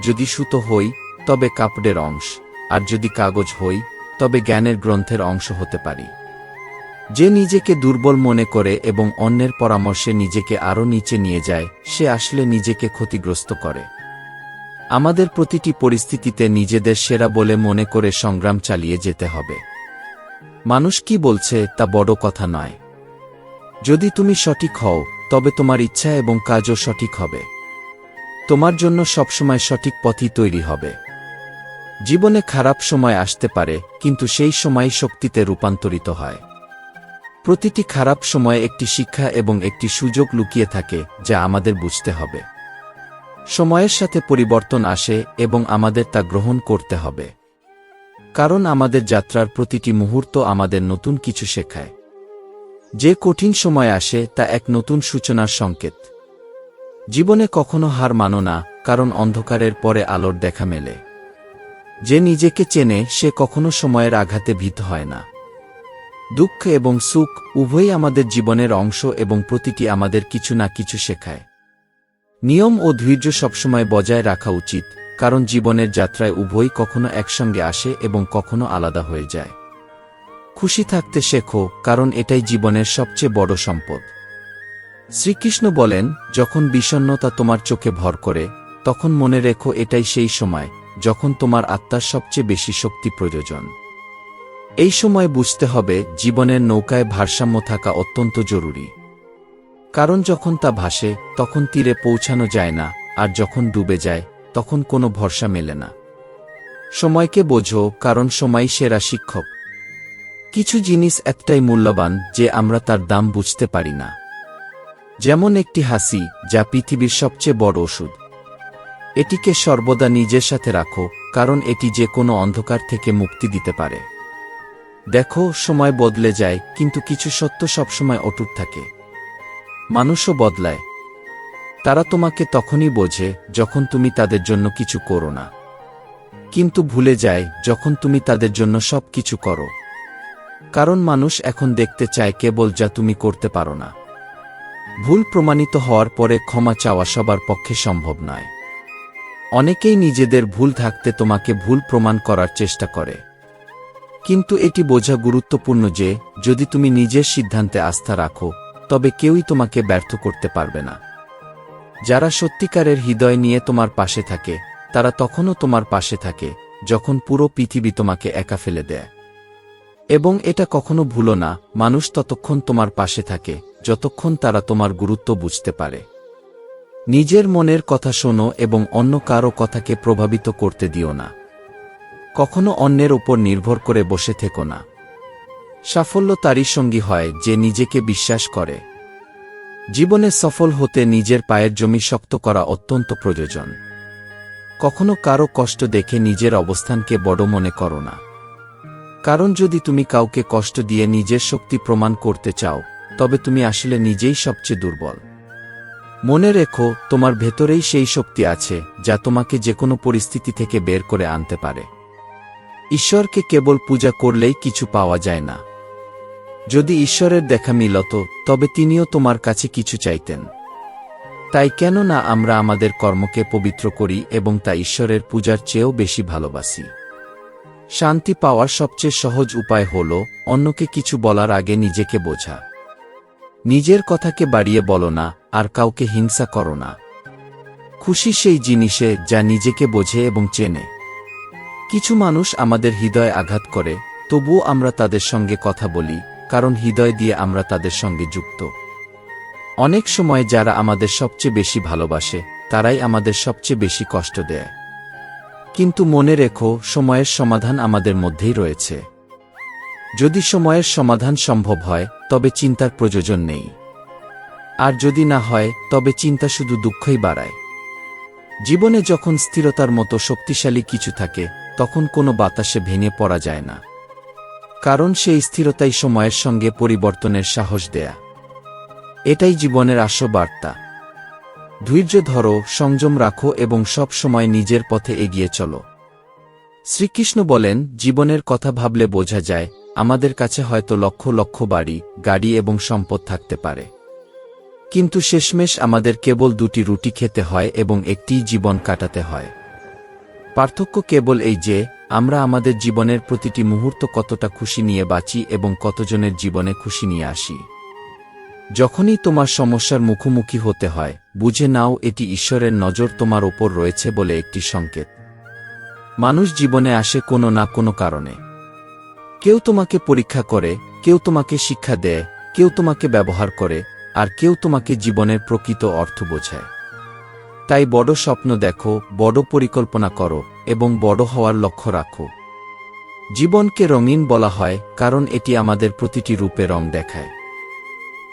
যদি সুতো হই, তবে কাপড়ের অংশ; আর যদি কাগজ হই, তবে জ্ঞানের গ্রন্থের অংশ হতে পারি। যে নিজেকে দুর্বল মনে করে এবং অন্যের পরামর্শে নিজেকে আরও নিচে নিয়ে যায়, সে আসলে নিজেকে ক্ষতিগ্রস্ত করে। আমাদের প্রতিটি পরিস্থিতিতে নিজেদের সেরা বলে মনে করে সংগ্রাম চালিয়ে যেতে হবে। মানুষ কি বলছে তা বড় কথা নয়। যদি তুমি সঠিক হও, তবে তোমার ইচ্ছা এবং কাজও সঠিক হবে। তোমার জন্য সবসময় সঠিক পথই তৈরি হবে। জীবনে খারাপ সময় আসতে পারে, কিন্তু সেই সময়ই শক্তিতে রূপান্তরিত হয়। প্রতিটি খারাপ সময়ে একটি শিক্ষা এবং একটি সুযোগ লুকিয়ে থাকে যা আমাদের বুঝতে হবে। সময়ের সাথে পরিবর্তন আসে এবং আমাদের তা গ্রহণ করতে হবে, কারণ আমাদের যাত্রার প্রতিটি মুহূর্ত আমাদের নতুন কিছু শেখায়। যে কঠিন সময় আসে তা এক নতুন সূচনার সংকেত। জীবনে কখনো হার মানো না, কারণ অন্ধকারের পরে আলোর দেখা মেলে। যে নিজেকে চেনে সে কখনো সময়ের আঘাতে ভীত হয় না। দুঃখ এবং সুখ উভয়ই আমাদের জীবনের অংশ এবং প্রতিটি আমাদের কিছু না কিছু শেখায়। নিয়ম ও ধৈর্য সবসময় বজায় রাখা উচিত, কারণ জীবনের যাত্রায় উভয়ই কখনো একসঙ্গে আসে এবং কখনো আলাদা হয়ে যায়। খুশি থাকতে শেখো, কারণ এটাই জীবনের সবচেয়ে বড় সম্পদ। শ্রীকৃষ্ণ বলেন, যখন বিষণ্ণতা তোমার চোখে ভর করে, তখন মনে রেখো এটাই সেই সময় যখন তোমার আত্মার সবচেয়ে বেশি শক্তি প্রয়োজন। এই সময় বুঝতে হবে জীবনের নৌকায় ভারসাম্য থাকা অত্যন্ত জরুরি, কারণ যখন তা ভাসে তখন তীরে পৌঁছানো যায় না, আর যখন ডুবে যায় তখন কোনো ভরসা মেলে না। সময়কে বোঝো, কারণ সময়ই সেরা শিক্ষক। কিছু জিনিস এতটাই মূল্যবান যে আমরা তার দাম বুঝতে পারি না। যেমন একটি হাসি, যা পৃথিবীর সবচেয়ে বড় ওষুধ। এটিকে সর্বদা নিজের সাথে রাখো, কারণ এটি যে কোনো অন্ধকার থেকে মুক্তি দিতে পারে। দেখো, সময় বদলে যায়, কিন্তু কিছু সত্য সবসময় অটুট থাকে। মানুষও বদলায়। তারা তোমাকে তখনই বোঝে যখন তুমি তাদের জন্য কিছু করো না, কিন্তু ভুলে যায় যখন তুমি তাদের জন্য সব কিছু করো। কারণ মানুষ এখন দেখতে চায় কেবল যা তুমি করতে পারো না। ভুল প্রমাণিত হওয়ার পরে ক্ষমা চাওয়া সবার পক্ষে সম্ভব নয়। অনেকেই নিজেদের ভুল থাকতে তোমাকে ভুল প্রমাণ করার চেষ্টা করে, কিন্তু এটি বোঝা গুরুত্বপূর্ণ যে যদি তুমি নিজের সিদ্ধান্তে আস্থা রাখো, তবে কেউই তোমাকে ব্যর্থ করতে পারবে না। যারা সত্যিকারের হৃদয় নিয়ে তোমার পাশে থাকে, তারা তখনও তোমার পাশে থাকে যখন পুরো পৃথিবী তোমাকে একা ফেলে দেয়। এবং এটা কখনো ভুলো না, মানুষ ততক্ষণ তোমার পাশে থাকে যতক্ষণ তারা তোমার গুরুত্ব বুঝতে পারে। নিজের মনের কথা শোনো এবং অন্য কারো কথাকে প্রভাবিত করতে দিও না। কখনো অন্যের উপর নির্ভর করে বসে থেকো না। সাফল্য তারই সঙ্গী হয় যে নিজেকে বিশ্বাস করে। জীবনে সফল হতে নিজের পায়ের জমি শক্ত করা অত্যন্ত প্রয়োজন। কখনো কারো কষ্ট দেখে নিজের অবস্থানকে বড় মনে করো না, কারণ যদি তুমি কাউকে কষ্ট দিয়ে নিজের শক্তি প্রমাণ করতে চাও, তবে তুমি আসলে নিজেই সবচেয়ে দুর্বল। মনে রেখো, তোমার ভেতরেই সেই শক্তি আছে যা তোমাকে যেকোনো পরিস্থিতি থেকে বের করে আনতে পারে। ঈশ্বরকে কেবল পূজা করলেই কিছু পাওয়া যায় না। যদি ঈশ্বরের দেখা মিলত, তবে তিনিও তোমার কাছে কিছু চাইতেন। তাই কেন না আমরা আমাদের কর্মকে পবিত্র করি এবং তা ঈশ্বরের পূজার চেয়েও বেশি ভালোবাসি। শান্তি পাওয়ার সবচেয়ে সহজ উপায় হল অন্যকে কিছু বলার আগে নিজেকে বোঝা। নিজের কথাকে বাড়িয়ে বলো না, আর কাউকে হিংসা করো না। খুশি সেই জিনিসে যা নিজেকে বোঝে এবং চেনে। কিছু মানুষ আমাদের হৃদয়ে আঘাত করে, তবুও আমরা তাদের সঙ্গে কথা বলি, কারণ হৃদয় দিয়ে আমরা তাদের সঙ্গে যুক্ত। অনেক সময় যারা আমাদের সবচেয়ে বেশি ভালোবাসে, তারাই আমাদের সবচেয়ে বেশি কষ্ট দেয়। কিন্তু মনে রেখো, সময়ের সমাধান আমাদের মধ্যেই রয়েছে। যদি সময়ের সমাধান সম্ভব হয়, তবে চিন্তার প্রয়োজন নেই। আর যদি না হয়, তবে চিন্তা শুধু দুঃখই বাড়ায়। জীবনে যখন স্থিরতার মতো শক্তিশালী কিছু থাকে, তখন কোনো বাতাসে ভেঙে পড়া যায় না, কারণ সেই স্থিরতাই সময়ের সঙ্গে পরিবর্তনের সাহস দেয়া। এটাই জীবনের আসল বার্তা। ধৈর্য ধরো, সংযম রাখো এবং সব সময় নিজের পথে এগিয়ে চলো। শ্রীকৃষ্ণ বলেন, জীবনের কথা ভাবলে বোঝা যায় আমাদের কাছে হয়তো লক্ষ লক্ষ বাড়ি, গাড়ি এবং সম্পদ থাকতে পারে, কিন্তু শেষমেশ আমাদের কেবল দুটি রুটি খেতে হয় এবং একটিই জীবন কাটাতে হয়। পার্থক্য কেবল এই যে আমরা আমাদের জীবনের প্রতিটি মুহূর্ত কতটা খুশি নিয়ে বাঁচি এবং কতজনের জীবনে খুশি নিয়ে আসি। যখনই তোমার সমস্যার মুখোমুখি হতে হয়, বুঝে নাও এটি ঈশ্বরের নজর তোমার ওপর রয়েছে বলে একটি সংকেত। মানুষ জীবনে আসে কোনো না কোনো কারণে। কেউ তোমাকে পরীক্ষা করে, কেউ তোমাকে শিক্ষা দেয়, কেউ তোমাকে ব্যবহার করে, আর কেউ তোমাকে জীবনের প্রকৃত অর্থ বোঝায়। তাই বড় স্বপ্ন দেখো, বড় পরিকল্পনা করো এবং বড় হওয়ার লক্ষ্য রাখো। জীবনকে রঙিন বলা হয় কারণ এটি আমাদের প্রতিটি রূপে রং দেখায়।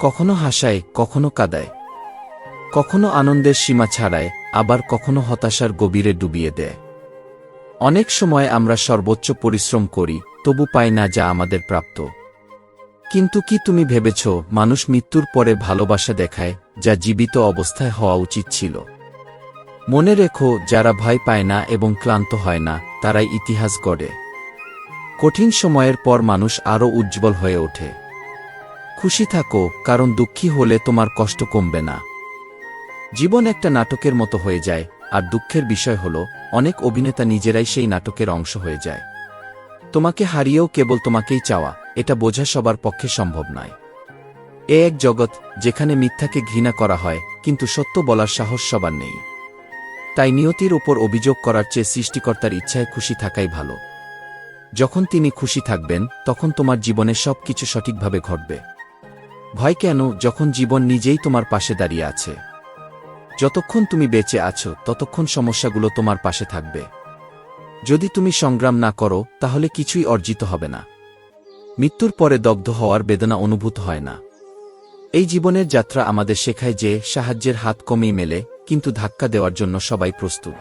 কখনো হাসায়, কখনো কাঁদায়, কখনো আনন্দের সীমা ছাড়ায়, আবার কখনো হতাশার গভীরে ডুবিয়ে দেয়। অনেক সময় আমরা সর্বোচ্চ পরিশ্রম করি, তবু পাই না যা আমাদের প্রাপ্ত। কিন্তু কি তুমি ভেবেছ, মানুষ মৃত্যুর পরে ভালোবাসা দেখায়, যা জীবিত অবস্থায় হওয়া উচিত ছিল? মনে রেখো, যারা ভয় পায় না এবং ক্লান্ত হয় না, তারাই ইতিহাস গড়ে। কঠিন সময়ের পর মানুষ আরও উজ্জ্বল হয়ে ওঠে। খুশি থাকো, কারণ দুঃখী হলে তোমার কষ্ট কমবে না। জীবন একটা নাটকের মতো হয়ে যায়, আর দুঃখের বিষয় হল, অনেক অভিনেতা নিজেরাই সেই নাটকের অংশ হয়ে যায়। তোমাকে হারিয়েও কেবল তোমাকেই চাওয়া, এটা বোঝা সবার পক্ষে সম্ভব নয়। এ এক জগৎ যেখানে মিথ্যাকে ঘৃণা করা হয়, কিন্তু সত্য বলার সাহস সবার নেই। তাই নিয়তির উপর অভিযোগ করার চেয়ে সৃষ্টিকর্তার ইচ্ছায় খুশি থাকাই ভালো। যখন তিনি খুশি থাকবেন, তখন তোমার জীবনে সব কিছু সঠিকভাবে ঘটবে। ভয় কেন, যখন জীবন নিজেই তোমার পাশে দাঁড়িয়ে আছে? যতক্ষণ তুমি বেঁচে আছো, ততক্ষণ সমস্যাগুলো তোমার পাশে থাকবে। যদি তুমি সংগ্রাম না করো, তাহলে কিছুই অর্জিত হবে না। মৃত্যুর পরে দগ্ধ হওয়ার বেদনা অনুভূত হয় না। এই জীবনের যাত্রা আমাদের শেখায় যে সাহায্যের হাত কমেই মেলে, কিন্তু ধাক্কা দেওয়ার জন্য সবাই প্রস্তুত।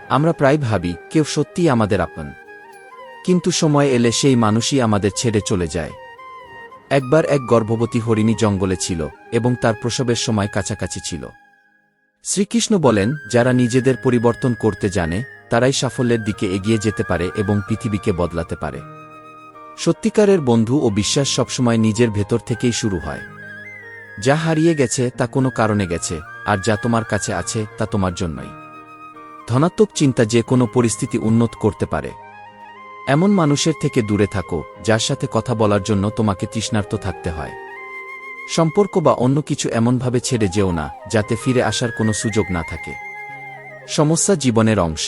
আমরা প্রায় ভাবি কেউ সত্যিই আমাদের আপন, কিন্তু সময় এলে সেই মানুষই আমাদের ছেড়ে চলে যায়। একবার এক গর্ভবতী হরিণী জঙ্গলে ছিল এবং তার প্রসবের সময় কাছাকাছি ছিল। শ্রীকৃষ্ণ বলেন, যারা নিজেদের পরিবর্তন করতে জানে, তারাই সাফল্যের দিকে এগিয়ে যেতে পারে এবং পৃথিবীকে বদলাতে পারে। সত্যিকারের বন্ধু ও বিশ্বাস সবসময় নিজের ভেতর থেকেই শুরু হয়। যা হারিয়ে গেছে তা কোনো কারণে গেছে, আর যা তোমার কাছে আছে তা তোমার জন্যই। ধনাত্মক চিন্তা যে কোনো পরিস্থিতি উন্নত করতে পারে। এমন মানুষের থেকে দূরে থাকো, যার সাথে কথা বলার জন্য তোমাকে তৃষ্ণার্ত থাকতে হয়। সম্পর্ক বা অন্য কিছু এমনভাবে ছেড়ে যেও না, যাতে ফিরে আসার কোনো সুযোগ না থাকে। সমস্যা জীবনের অংশ।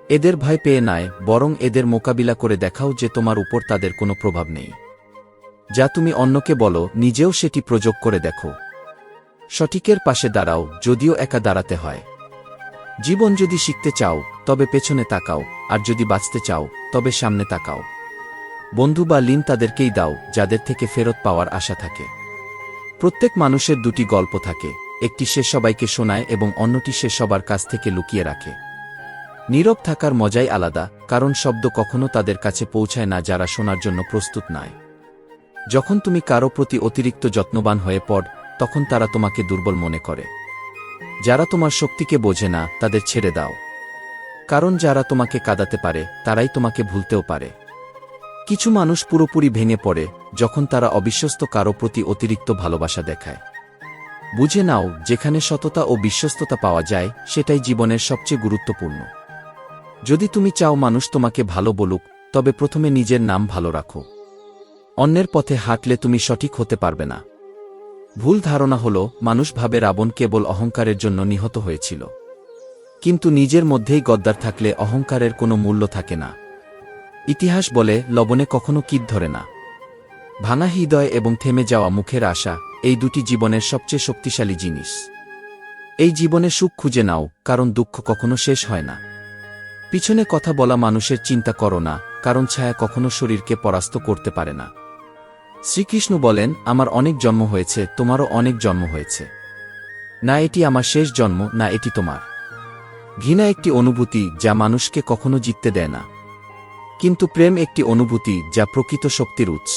এদের ভয় পেয়ে নয়, বরং এদের মোকাবিলা করে দেখাও যে তোমার উপর তাদের কোনো প্রভাব নেই। যা তুমি অন্যকে বলো, নিজেও সেটি প্রয়োগ করে দেখো। সঠিকের পাশে দাঁড়াও, যদিও একা দাঁড়াতে হয়। জীবন যদি শিখতে চাও, তবে পেছনে তাকাও, আর যদি বাঁচতে চাও, তবে সামনে তাকাও। বন্ধু বা ঋণ তাদেরকেই দাও, যাদের থেকে ফেরত পাওয়ার আশা থাকে। প্রত্যেক মানুষের দুটি গল্প থাকে, একটি সে সবাইকে শোনায় এবং অন্যটি সে সবার কাছ থেকে লুকিয়ে রাখে। নীরব থাকার মজাই আলাদা, কারণ শব্দ কখনো তাদের কাছে পৌঁছায় না যারা শোনার জন্য প্রস্তুত নয়। যখন তুমি কারো প্রতি অতিরিক্ত যত্নবান হয়ে পড়, তখন তারা তোমাকে দুর্বল মনে করে। যারা তোমার শক্তিকে বোঝে না, তাদের ছেড়ে দাও। কারণ যারা তোমাকে কাঁদাতে পারে, তারাই তোমাকে ভুলতেও পারে। কিছু মানুষ পুরোপুরি ভেঙে পড়ে, যখন তারা অবিশ্বস্ত কারো প্রতি অতিরিক্ত ভালোবাসা দেখায়। বুঝে নাও, যেখানে সততা ও বিশ্বস্ততা পাওয়া যায়, সেটাই জীবনের সবচেয়ে গুরুত্বপূর্ণ। যদি তুমি চাও মানুষ তোমাকে ভালো বলুক, তবে প্রথমে নিজের নাম ভালো রাখো। অন্যের পথে হাঁটলে তুমি সঠিক হতে পারবে না। ভুল ধারণা হল, মানুষ ভাবে রাবণ কেবল অহংকারের জন্য নিহত হয়েছিল। কিন্তু নিজের মধ্যেই গদ্দার থাকলে অহংকারের কোনো মূল্য থাকে না। ইতিহাস বলে, লবণে কখনো কীট ধরে না। ভাঙা হৃদয় এবং থেমে যাওয়া মুখের আশা, এই দুটি জীবনের সবচেয়ে শক্তিশালী জিনিস। এই জীবনে সুখ খুঁজে নাও, কারণ দুঃখ কখনো শেষ হয় না। পিছনে কথা বলা মানুষের চিন্তা করো না, কারণ ছায়া কখনো শরীরকে পরাস্ত করতে পারে না। শ্রীকৃষ্ণ বলেন, আমার অনেক জন্ম হয়েছে, তোমারও অনেক জন্ম হয়েছে। না এটি আমার শেষ জন্ম, না এটি তোমার। ঘৃণা একটি অনুভূতি যা মানুষকে কখনো জিততে দেয় না। কিন্তু প্রেম একটি অনুভূতি যা প্রকৃত শক্তির উৎস।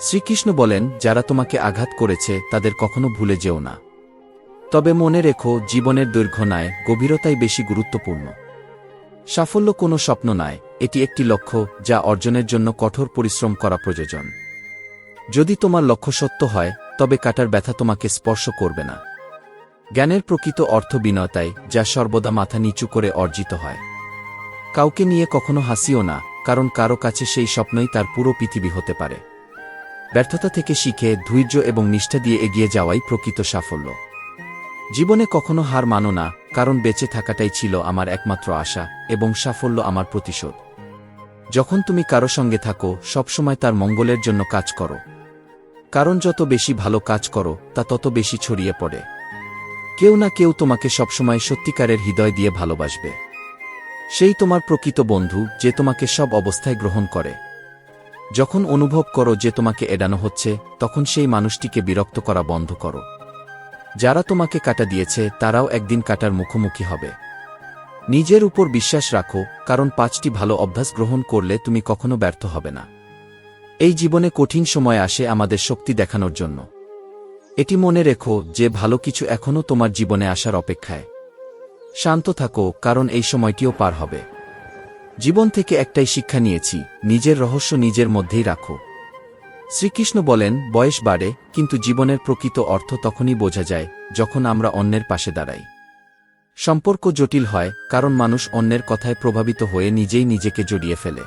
শ্রীকৃষ্ণ বলেন, যারা তোমাকে আঘাত করেছে তাদের কখনো ভুলে যেও না। তবে মনে রেখো, জীবনের দৈর্ঘ্য নয়, গভীরতাই বেশি গুরুত্বপূর্ণ। সাফল্য কোনো স্বপ্ন নয়, এটি একটি লক্ষ্য যা অর্জনের জন্য কঠোর পরিশ্রম করা প্রয়োজন। যদি তোমার লক্ষ্য সত্য হয়, তবে কাটার ব্যথা তোমাকে স্পর্শ করবে না। জ্ঞানের প্রকৃত অর্থ বিনয়তাই, যা সর্বদা মাথা নিচু করে অর্জিত হয়। কাউকে নিয়ে কখনো হাসিও না, কারণ কারো কাছে সেই স্বপ্নই তার পুরো পৃথিবী হতে পারে। ব্যর্থতা থেকে শিখে ধৈর্য এবং নিষ্ঠা দিয়ে এগিয়ে যাওয়াই প্রকৃত সাফল্য। জীবনে কখনো হার মানো না, কারণ বেঁচে থাকাটাই ছিল আমার একমাত্র আশা, এবং সাফল্য আমার প্রতিশোধ। যখন তুমি কারো সঙ্গে থাকো, সবসময় তার মঙ্গলের জন্য কাজ করো। কারণ যত বেশি ভালো কাজ করো, তা তত বেশি ছড়িয়ে পড়ে। কেউ না কেউ তোমাকে সবসময় সত্যিকারের হৃদয় দিয়ে ভালোবাসবে। সেই তোমার প্রকৃত বন্ধু, যে তোমাকে সব অবস্থায় গ্রহণ করে। যখন অনুভব করো যে তোমাকে এড়ানো হচ্ছে, তখন সেই মানুষটিকে বিরক্ত করা বন্ধ করো। যারা তোমাকে কাটা দিয়েছে তারাও একদিন কাটার মুখোমুখি হবে। নিজের উপর বিশ্বাস রাখো, কারণ 5টি ভালো অভ্যাস গ্রহণ করলে তুমি কখনো ব্যর্থ হবে না। এই জীবনে কঠিন সময় আসে আমাদের শক্তি দেখানোর জন্য। এটি মনে রেখো যে ভালো কিছু এখনও তোমার জীবনে আসার অপেক্ষায়। শান্ত থাকো, কারণ এই সময়টিও পার হবে। জীবন থেকে একটাই শিক্ষা নিয়েছি, নিজের রহস্য নিজের মধ্যেই রাখো। শ্রীকৃষ্ণ বলেন, বয়স বাড়ে, কিন্তু জীবনের প্রকৃত অর্থ তখনই বোঝা যায় যখন আমরা অন্যের পাশে দাঁড়াই। সম্পর্ক জটিল হয় কারণ মানুষ অন্যের কথায় প্রভাবিত হয়ে নিজেই নিজেকে জড়িয়ে ফেলে।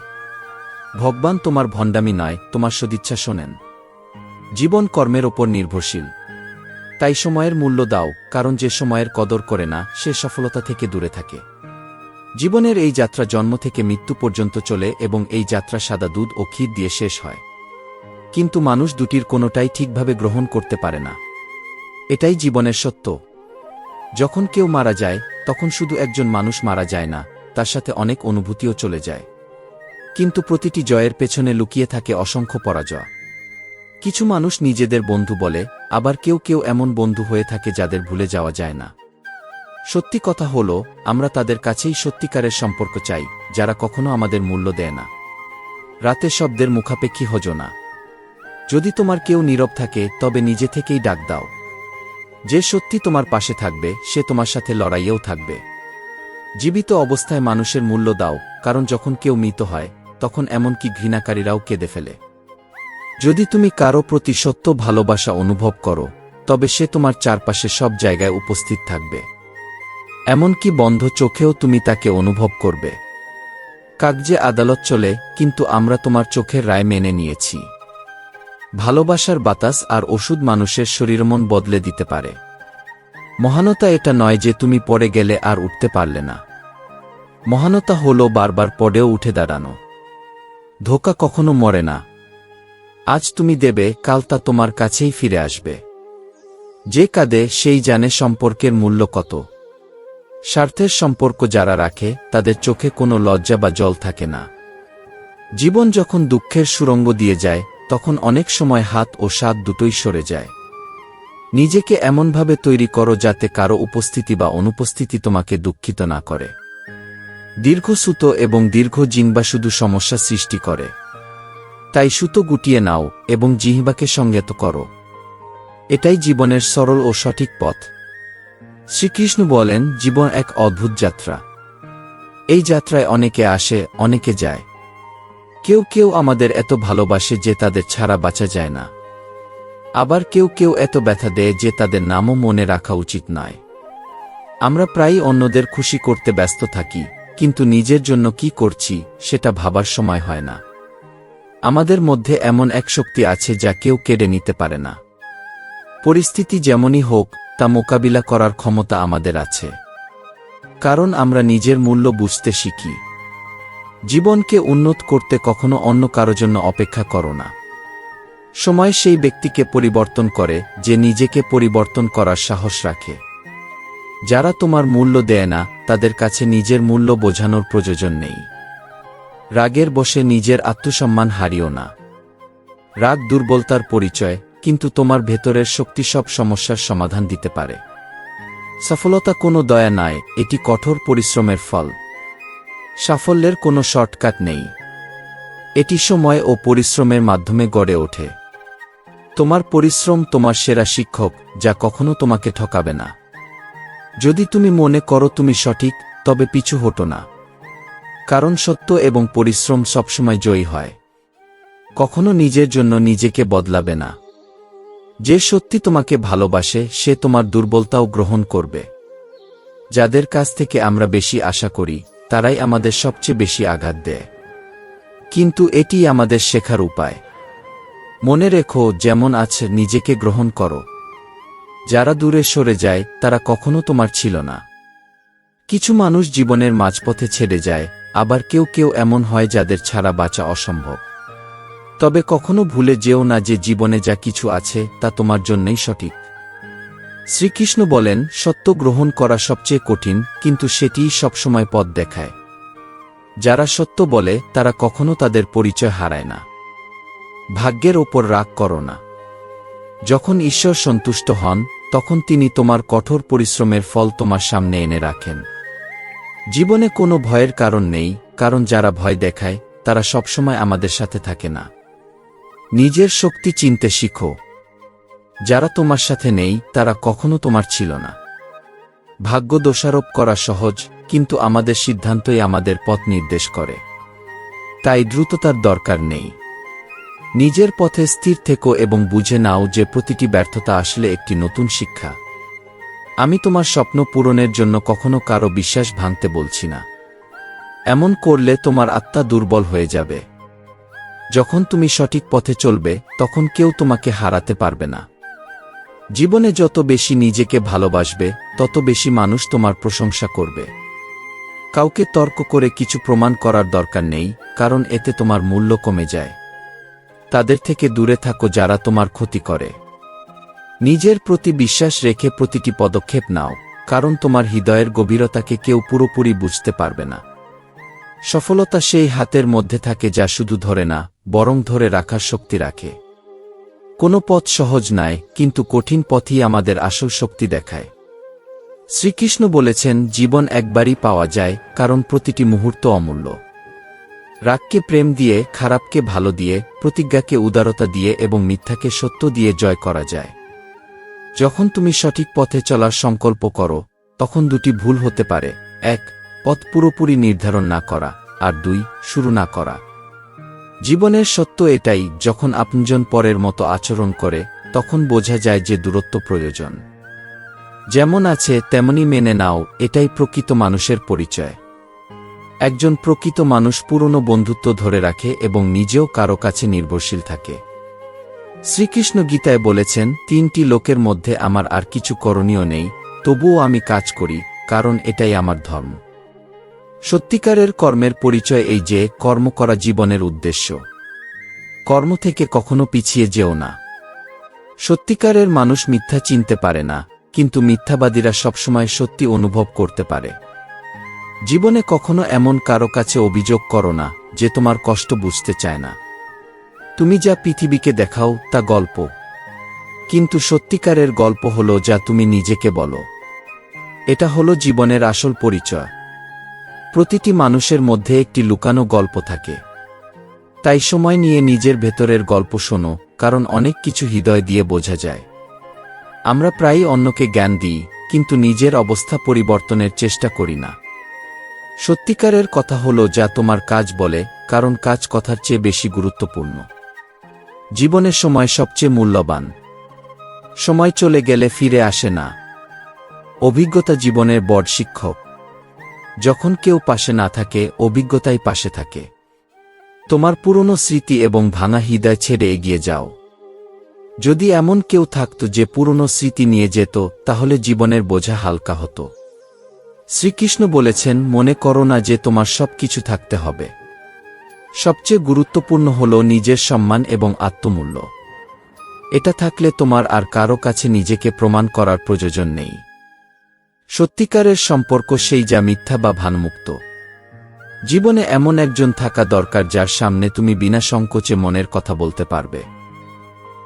ভগবান তোমার ভণ্ডামি নয়, তোমার সদিচ্ছা শোনেন। জীবন কর্মের ওপর নির্ভরশীল। তাই সময়ের মূল্য দাও, কারণ যে সময়ের কদর করে না সে সফলতা থেকে দূরে থাকে। জীবনের এই যাত্রা জন্ম থেকে মৃত্যু পর্যন্ত চলে এবং এই যাত্রা সাদা দুধ ও ক্ষীর দিয়ে শেষ হয়। কিন্তু মানুষ দুটির কোনোটাই ঠিকভাবে গ্রহণ করতে পারে না। এটাই জীবনের সত্য। যখন কেউ মারা যায় তখন শুধু একজন মানুষ মারা যায় না, তার সাথে অনেক অনুভূতিও চলে যায়। কিন্তু প্রতিটি জয়ের পেছনে লুকিয়ে থাকে অসংখ্য পরাজয়। কিছু মানুষ নিজেদের বন্ধু বলে, আবার কেউ কেউ এমন বন্ধু হয়ে থাকে যাদের ভুলে যাওয়া যায় না। সত্যি কথা হলো, আমরা তাদের কাছেই সত্যিকারের সম্পর্ক চাই, যারা কখনো আমাদের মূল্য দেয় না। রাতে শব্দের মুখাপেক্ষী হজো না। যদি তোমার কেউ নীরব থাকে তবে নিজে থেকেই ডাক দাও। যে সত্যি তোমার পাশে থাকবে সে তোমার সাথে লড়াইয়েও থাকবে। জীবিত অবস্থায় মানুষের মূল্য দাও, কারণ যখন কেউ মৃত হয় তখন এমনকি ঘৃণাকারীরাও কেঁদে ফেলে। যদি তুমি কারো প্রতি সত্য ভালোবাসা অনুভব করো, তবে সে তোমার চারপাশে সব জায়গায় উপস্থিত থাকবে। এমনকি বন্ধ চোখেও তুমি তাকে অনুভব করবে। কাগজে আদালত চলে, কিন্তু আমরা তোমার চোখের রায় মেনে নিয়েছি। ভালোবাসার বাতাস আর ওষুধ মানুষের শরীরমন বদলে দিতে পারে। মহানতা এটা নয় যে তুমি পড়ে গেলে আর উঠতে পারলে না। মহানতা হলো বারবার পড়েও উঠে দাঁড়ানো। ধোঁকা কখনো মরে না। আজ তুমি দেবে, কাল তা তোমার কাছেই ফিরে আসবে। যে কাঁদে সেই জানে সম্পর্কের মূল্য কত। স্বার্থের সম্পর্ক যারা রাখে তাদের চোখে কোনো লজ্জা বা জল থাকে না। জীবন যখন দুঃখের সুড়ঙ্গ দিয়ে যায় তখন অনেক সময় হাত ও স্বাদ দুটোই সরে যায়। নিজেকে এমনভাবে তৈরি করো যাতে কারো উপস্থিতি বা অনুপস্থিতি তোমাকে দুঃখিত না করে। দীর্ঘ সুতো এবং দীর্ঘ জিহ্বা শুধু সমস্যা সৃষ্টি করে। তাই সুতো গুটিয়ে নাও এবং জিহ্বাকে সংযত করো। এটাই জীবনের সরল ও সঠিক পথ। শ্রীকৃষ্ণ বলেন, জীবন এক অদ্ভুত যাত্রা। এই যাত্রায় অনেকে আসে, অনেকে যায়। কেউ কেউ আমাদের এত ভালোবাসে যে তাদের ছাড়া বাঁচা যায় না। আবার কেউ কেউ এত ব্যথা দেয় যে তাদের নামও মনে রাখা উচিত নয়। আমরা প্রায়ই অন্যদের খুশি করতে ব্যস্ত থাকি, কিন্তু নিজের জন্য কি করছি সেটা ভাবার সময় হয় না। আমাদের মধ্যে এমন এক শক্তি আছে যা কেউ কেড়ে নিতে পারে না। পরিস্থিতি যেমনই হোক তা মোকাবিলা করার ক্ষমতা আমাদের আছে, কারণ আমরা নিজের মূল্য বুঝতে শিখি। জীবনকে উন্নত করতে কখনো অন্য কারো জন্য অপেক্ষা করো না। সময় সেই ব্যক্তিকে পরিবর্তন করে যে নিজেকে পরিবর্তন করার সাহস রাখে। যারা তোমার মূল্য দেয় না তাদের কাছে নিজের মূল্য বোঝানোর প্রয়োজন নেই। রাগের বশে নিজের আত্মসম্মান হারিও না। রাগ দুর্বলতার পরিচয়, কিন্তু তোমার ভেতরের শক্তি সব সমস্যার সমাধান দিতে পারে। সফলতা কোনো দয়া নয়, এটি কঠোর পরিশ্রমের ফল। সাফল্যের কোনো শর্টকাট নেই। এটি সময় ও পরিশ্রমের মাধ্যমে গড়ে ওঠে। তোমার পরিশ্রম তোমার সেরা শিক্ষক, যা কখনো তোমাকে ঠকাবে না। যদি তুমি মনে করো তুমি সঠিক, তবে পিছু হটো না। কারণ সত্য এবং পরিশ্রম সবসময় জয়ী হয়। কখনো নিজের জন্য নিজেকে বদলাবে না। যে সত্যি তোমাকে ভালোবাসে সে তোমার দুর্বলতাও গ্রহণ করবে। যাদের কাছ থেকে আমরা বেশি আশা করি তারাই আমাদের সবচেয়ে বেশি আঘাত দেয়। কিন্তু এটি আমাদের শেখার উপায়। মনে রেখো, যেমন আছে নিজেকে গ্রহণ করো। যারা দূরে সরে যায় তারা কখনো তোমার ছিল না। কিছু মানুষ জীবনের মাঝপথে ছেড়ে যায়, আবার কেউ কেউ এমন হয় যাদের ছাড়া বাঁচা অসম্ভব। তবে কখনো ভুলে যেও না যে জীবনে যা কিছু আছে তা তোমার জন্যই সঠিক। শ্রীকৃষ্ণ বলেন, সত্য গ্রহণ করা সবচেয়ে কঠিন, কিন্তু সেটিই সবসময় পথ দেখায়। যারা সত্য বলে তারা কখনো তাদের পরিচয় হারায় না। ভাগ্যের ওপর রাগ করো না। যখন ঈশ্বর সন্তুষ্ট হন তখন তিনি তোমার কঠোর পরিশ্রমের ফল তোমার সামনে এনে রাখেন। জীবনে কোনো ভয়ের কারণ নেই, কারণ যারা ভয় দেখায় তারা সবসময় আমাদের সাথে থাকে না। নিজের শক্তি চিনতে শিখো। যারা তোমার সাথে নেই তারা কখনো তোমার ছিল না। ভাগ্য দোষারোপ করা সহজ, কিন্তু আমাদের সিদ্ধান্তই আমাদের পথ নির্দেশ করে। তাই দ্রুততার দরকার নেই। নিজের পথে স্থির থেকো এবং বুঝে নাও যে প্রতিটি ব্যর্থতা আসলে একটি নতুন শিক্ষা। আমি তোমার স্বপ্ন পূরণের জন্য কখনো কারো বিশ্বাস ভাঙতে বলছি না। এমন করলে তোমার আত্মা দুর্বল হয়ে যাবে। যখন তুমি সঠিক পথে চলবে তখন কেউ তোমাকে হারাতে পারবে না। জীবনে যত বেশি নিজেকে ভালোবাসবে তত বেশি মানুষ তোমার প্রশংসা করবে। কাউকে তর্ক করে কিছু প্রমাণ করার দরকার নেই, কারণ এতে তোমার মূল্য কমে যায়। তাদের থেকে দূরে থাকো যারা তোমার ক্ষতি করে। নিজের প্রতি বিশ্বাস রেখে প্রতিটি পদক্ষেপ নাও, কারণ তোমার হৃদয়ের গভীরতাকে কেউ পুরোপুরি বুঝতে পারবে না। সফলতা সেই হাতের মধ্যে থাকে যা শুধু ধরে না, বরং ধরে রাখার শক্তি রাখে। কোনো পথ সহজ নয়, কিন্তু কঠিন পথই আমাদের আসল শক্তি দেখায়। শ্রীকৃষ্ণ বলেছেন, জীবন একবারই পাওয়া যায়, কারণ প্রতিটি মুহূর্ত অমূল্য। রাগকে প্রেম দিয়ে, খারাপকে ভালো দিয়ে, প্রতিজ্ঞাকে উদারতা দিয়ে এবং মিথ্যাকে সত্য দিয়ে জয় করা যায়। যখন তুমি সঠিক পথে চলার সংকল্প করো তখন দুটি ভুল হতে পারে: 1, পথ পুরোপুরি নির্ধারণ না করা, আর 2, শুরু না করা। জীবনের সত্য এটাই, যখন আপনজন পরের মতো আচরণ করে তখন বোঝা যায় যে দূরত্ব প্রয়োজন। যেমন আছে তেমনি মেনে নাও, এটাই প্রকৃত মানুষের পরিচয়। একজন প্রকৃত মানুষ পুরনো বন্ধুত্ব ধরে রাখে এবং নিজেও কারো কাছে নির্ভরশীল থাকে। শ্রীকৃষ্ণ গীতায় বলেছেন, 3টি লোকের মধ্যে আমার আর কিছু করণীয় নেই, তবুও আমি কাজ করি, কারণ এটাই আমার ধর্ম। সত্যিকারের কর্মের পরিচয় এই যে কর্ম করা জীবনের উদ্দেশ্য। কর্ম থেকে কখনো পিছিয়ে যেও না। সত্যিকারের মানুষ মিথ্যা চিনতে পারে না, কিন্তু মিথ্যাবাদীরা সবসময় সত্যি অনুভব করতে পারে। জীবনে কখনো এমন কারো কাছে অভিযোগ করো না যে তোমার কষ্ট বুঝতে চায় না। তুমি যা পৃথিবীকে দেখাও তা গল্প, কিন্তু সত্যিকারের গল্প হলো যা তুমি নিজেকে বলো। এটা হলো জীবনের আসল পরিচয়। প্রতিটি মানুষের মধ্যে একটি লুকানো গল্প থাকে। তাই সময় নিয়ে নিজের ভেতরের গল্প শোনো, কারণ অনেক কিছু হৃদয় দিয়ে বোঝা যায়। আমরা প্রায়ই অন্যকে জ্ঞান দিই, কিন্তু নিজের অবস্থা পরিবর্তনের চেষ্টা করি না। সত্যিকারের কথা হলো যা তোমার কাজ বলে, কারণ কাজ কথার চেয়ে বেশি গুরুত্বপূর্ণ। জীবনের সময় সবচেয়ে মূল্যবান। সময় চলে গেলে ফিরে আসে না। অভিজ্ঞতা জীবনের বড় শিক্ষক। যখন কেউ পাশে না থাকে, অভিজ্ঞতাই পাশে থাকে। তোমার পুরনো স্মৃতি এবং ভাঙা হৃদয় ছেড়ে এগিয়ে যাও। যদি এমন কেউ থাকত যে পুরনো স্মৃতি নিয়ে যেত, তাহলে জীবনের বোঝা হালকা হতো। শ্রীকৃষ্ণ বলেছেন, মনে করো না যে তোমার সব কিছু থাকতে হবে। সবচেয়ে গুরুত্বপূর্ণ হল নিজের সম্মান এবং আত্মমূল্য। এটা থাকলে তোমার আর কারো কাছে নিজেকে প্রমাণ করার প্রয়োজন নেই। সত্যিকারের সম্পর্ক সেই যা মিথ্যা বা ভানমুক্ত। জীবনে এমন একজন থাকা দরকার যার সামনে তুমি বিনা সংকোচে মনের কথা বলতে পারবে।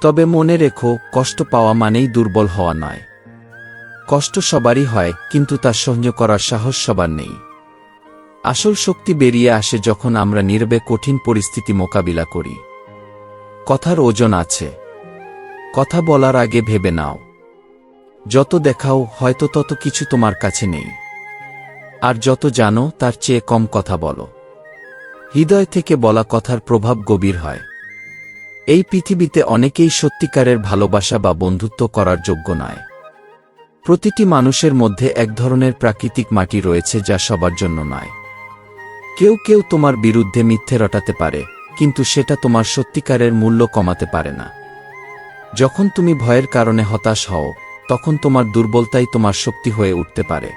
তবে মনে রেখো, কষ্ট পাওয়া মানেই দুর্বল হওয়া নয়। কষ্ট সবারই হয়, কিন্তু তা সহ্য করার সাহস সবার নেই। আসল শক্তি বেরিয়ে আসে যখন আমরা নীরবে কঠিন পরিস্থিতি মোকাবিলা করি। কথার ওজন আছে। কথা বলার আগে ভেবে নাও। যত দেখাও হয়তো তত কিছু তোমার কাছে নেই, আর যত জানো তার চেয়ে কম কথা বলো। হৃদয় থেকে বলা কথার প্রভাব গভীর হয়। এই পৃথিবীতে অনেকেই সত্যিকারের ভালোবাসা বা বন্ধুত্ব করার যোগ্য নয়। প্রতিটি মানুষের মধ্যে এক ধরনের প্রাকৃতিক মাটি রয়েছে যা সবার জন্য নয়। কেউ কেউ তোমার বিরুদ্ধে মিথ্যে রটাতে পারে, কিন্তু সেটা তোমার সত্যিকারের মূল্য কমাতে পারে না। যখন তুমি ভয়ের কারণে হতাশ হও, তখন তোমার দুর্বলতাই তোমার শক্তি হয়ে উঠতে পারে।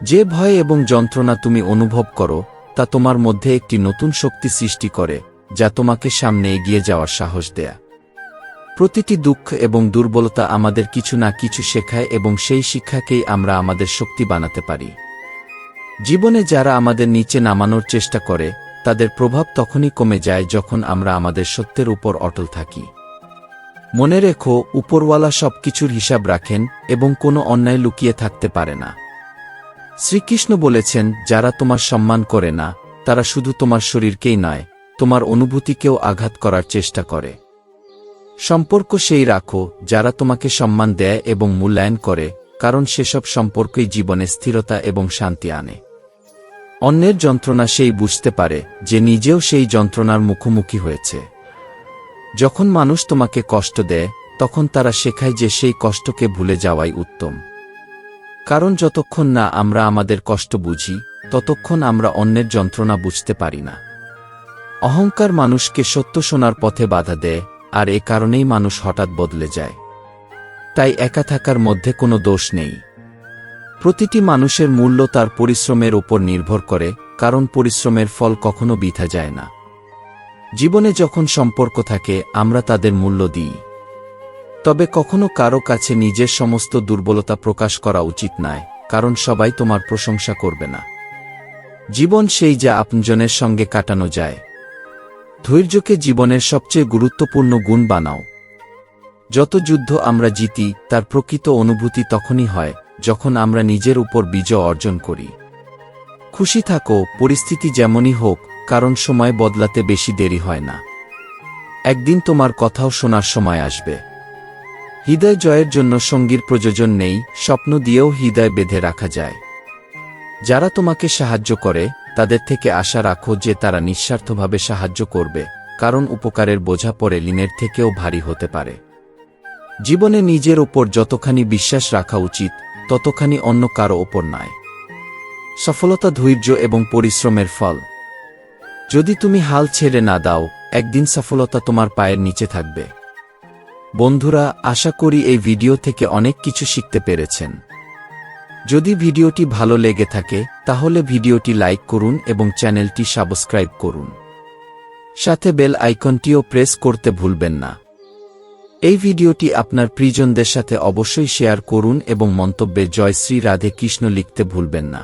যে ভয় এবং যন্ত্রণা তুমি অনুভব করো, তা তোমার মধ্যে একটি নতুন শক্তি সৃষ্টি করে, যা তোমাকে সামনে এগিয়ে যাওয়ার সাহস দেয়। প্রতিটি দুঃখ এবং দুর্বলতা আমাদের কিছু না কিছু শেখায় এবং সেই শিক্ষাকেই আমরা আমাদের শক্তি বানাতে পারি। জীবনে যারা আমাদের নিচে নামানোর চেষ্টা করে, তাদের প্রভাব তখনই কমে যায় যখন আমরা আমাদের সত্যের উপর অটল থাকি। মনে রেখো, উপরওয়ালা সবকিছুর হিসাব রাখেন এবং কোনো অন্যায় লুকিয়ে থাকতে পারে না। শ্রীকৃষ্ণ বলেছেন, যারা তোমার সম্মান করে না তারা শুধু তোমার শরীরকেই নয়, তোমার অনুভূতিকেও আঘাত করার চেষ্টা করে। সম্পর্ক সেই রাখো যারা তোমাকে সম্মান দেয় এবং মূল্যায়ন করে, কারণ সেসব সম্পর্কই জীবনে স্থিরতা এবং শান্তি আনে। অন্যের যন্ত্রণা সেই বুঝতে পারে যে নিজেও সেই যন্ত্রণার মুখোমুখি হয়েছে। যখন মানুষ তোমাকে কষ্ট দেয় তখন তারা শেখায় যে সেই কষ্টকে ভুলে যাওয়াই উত্তম। কারণ যতক্ষণ না আমরা আমাদের কষ্ট বুঝি ততক্ষণ আমরা অন্যের যন্ত্রণা বুঝতে পারি না। অহংকার মানুষকে সত্য শোনার পথে বাধা দেয়, আর এ কারণেই মানুষ হঠাৎ বদলে যায়। তাই একা থাকার মধ্যে কোনো দোষ নেই। প্রতিটি মানুষের মূল্য তার পরিশ্রমের উপর নির্ভর করে, কারণ পরিশ্রমের ফল কখনো বৃথা যায় না। জীবনে যখন সম্পর্ক থাকে আমরা তাদের মূল্য দিই। তবে কখনো কারো কাছে নিজের সমস্ত দুর্বলতা প্রকাশ করা উচিত নয়, কারণ সবাই তোমার প্রশংসা করবে না। জীবন সেই যা আপনজনের সঙ্গে কাটানো যায়। ধৈর্যকে জীবনের সবচেয়ে গুরুত্বপূর্ণ গুণ বানাও। যত যুদ্ধ আমরা জিতি তার প্রকৃত অনুভূতি তখনই হয় যখন আমরা নিজের উপর বিজয় অর্জন করি। খুশি থাকো, পরিস্থিতি যেমনই হোক, কারণ সময় বদলাতে বেশি দেরি হয় না। একদিন তোমার কথাও শোনার সময় আসবে। হৃদয় জয়ের জন্য সঙ্গীর প্রয়োজন নেই, স্বপ্ন দিয়েও হৃদয় বেঁধে রাখা যায়। যারা তোমাকে সাহায্য করে তাদের থেকে আশা রাখো যে তারা নিঃস্বার্থভাবে সাহায্য করবে, কারণ উপকারের বোঝা পরে ঋণের থেকেও ভারী হতে পারে। জীবনে নিজের ওপর যতখানি বিশ্বাস রাখা উচিত ততখানি অন্য কারো ওপর নয়। সফলতা ধৈর্য এবং পরিশ্রমের ফল। যদি তুমি হাল ছেড়ে না দাও, একদিন সফলতা তোমার পায়ের নিচে থাকবে। বন্ধুরা, আশা করি এই ভিডিও থেকে অনেক কিছু শিখতে পেরেছেন। যদি ভিডিওটি ভালো লেগে থাকে তাহলে ভিডিওটি লাইক করুন এবং চ্যানেলটি সাবস্ক্রাইব করুন। সাথে বেল আইকনটিও প্রেস করতে ভুলবেন না। এই ভিডিওটি আপনার প্রিয়জনদের সাথে অবশ্যই শেয়ার করুন এবং মন্তব্যে জয় শ্রী রাধে কৃষ্ণ লিখতে ভুলবেন না।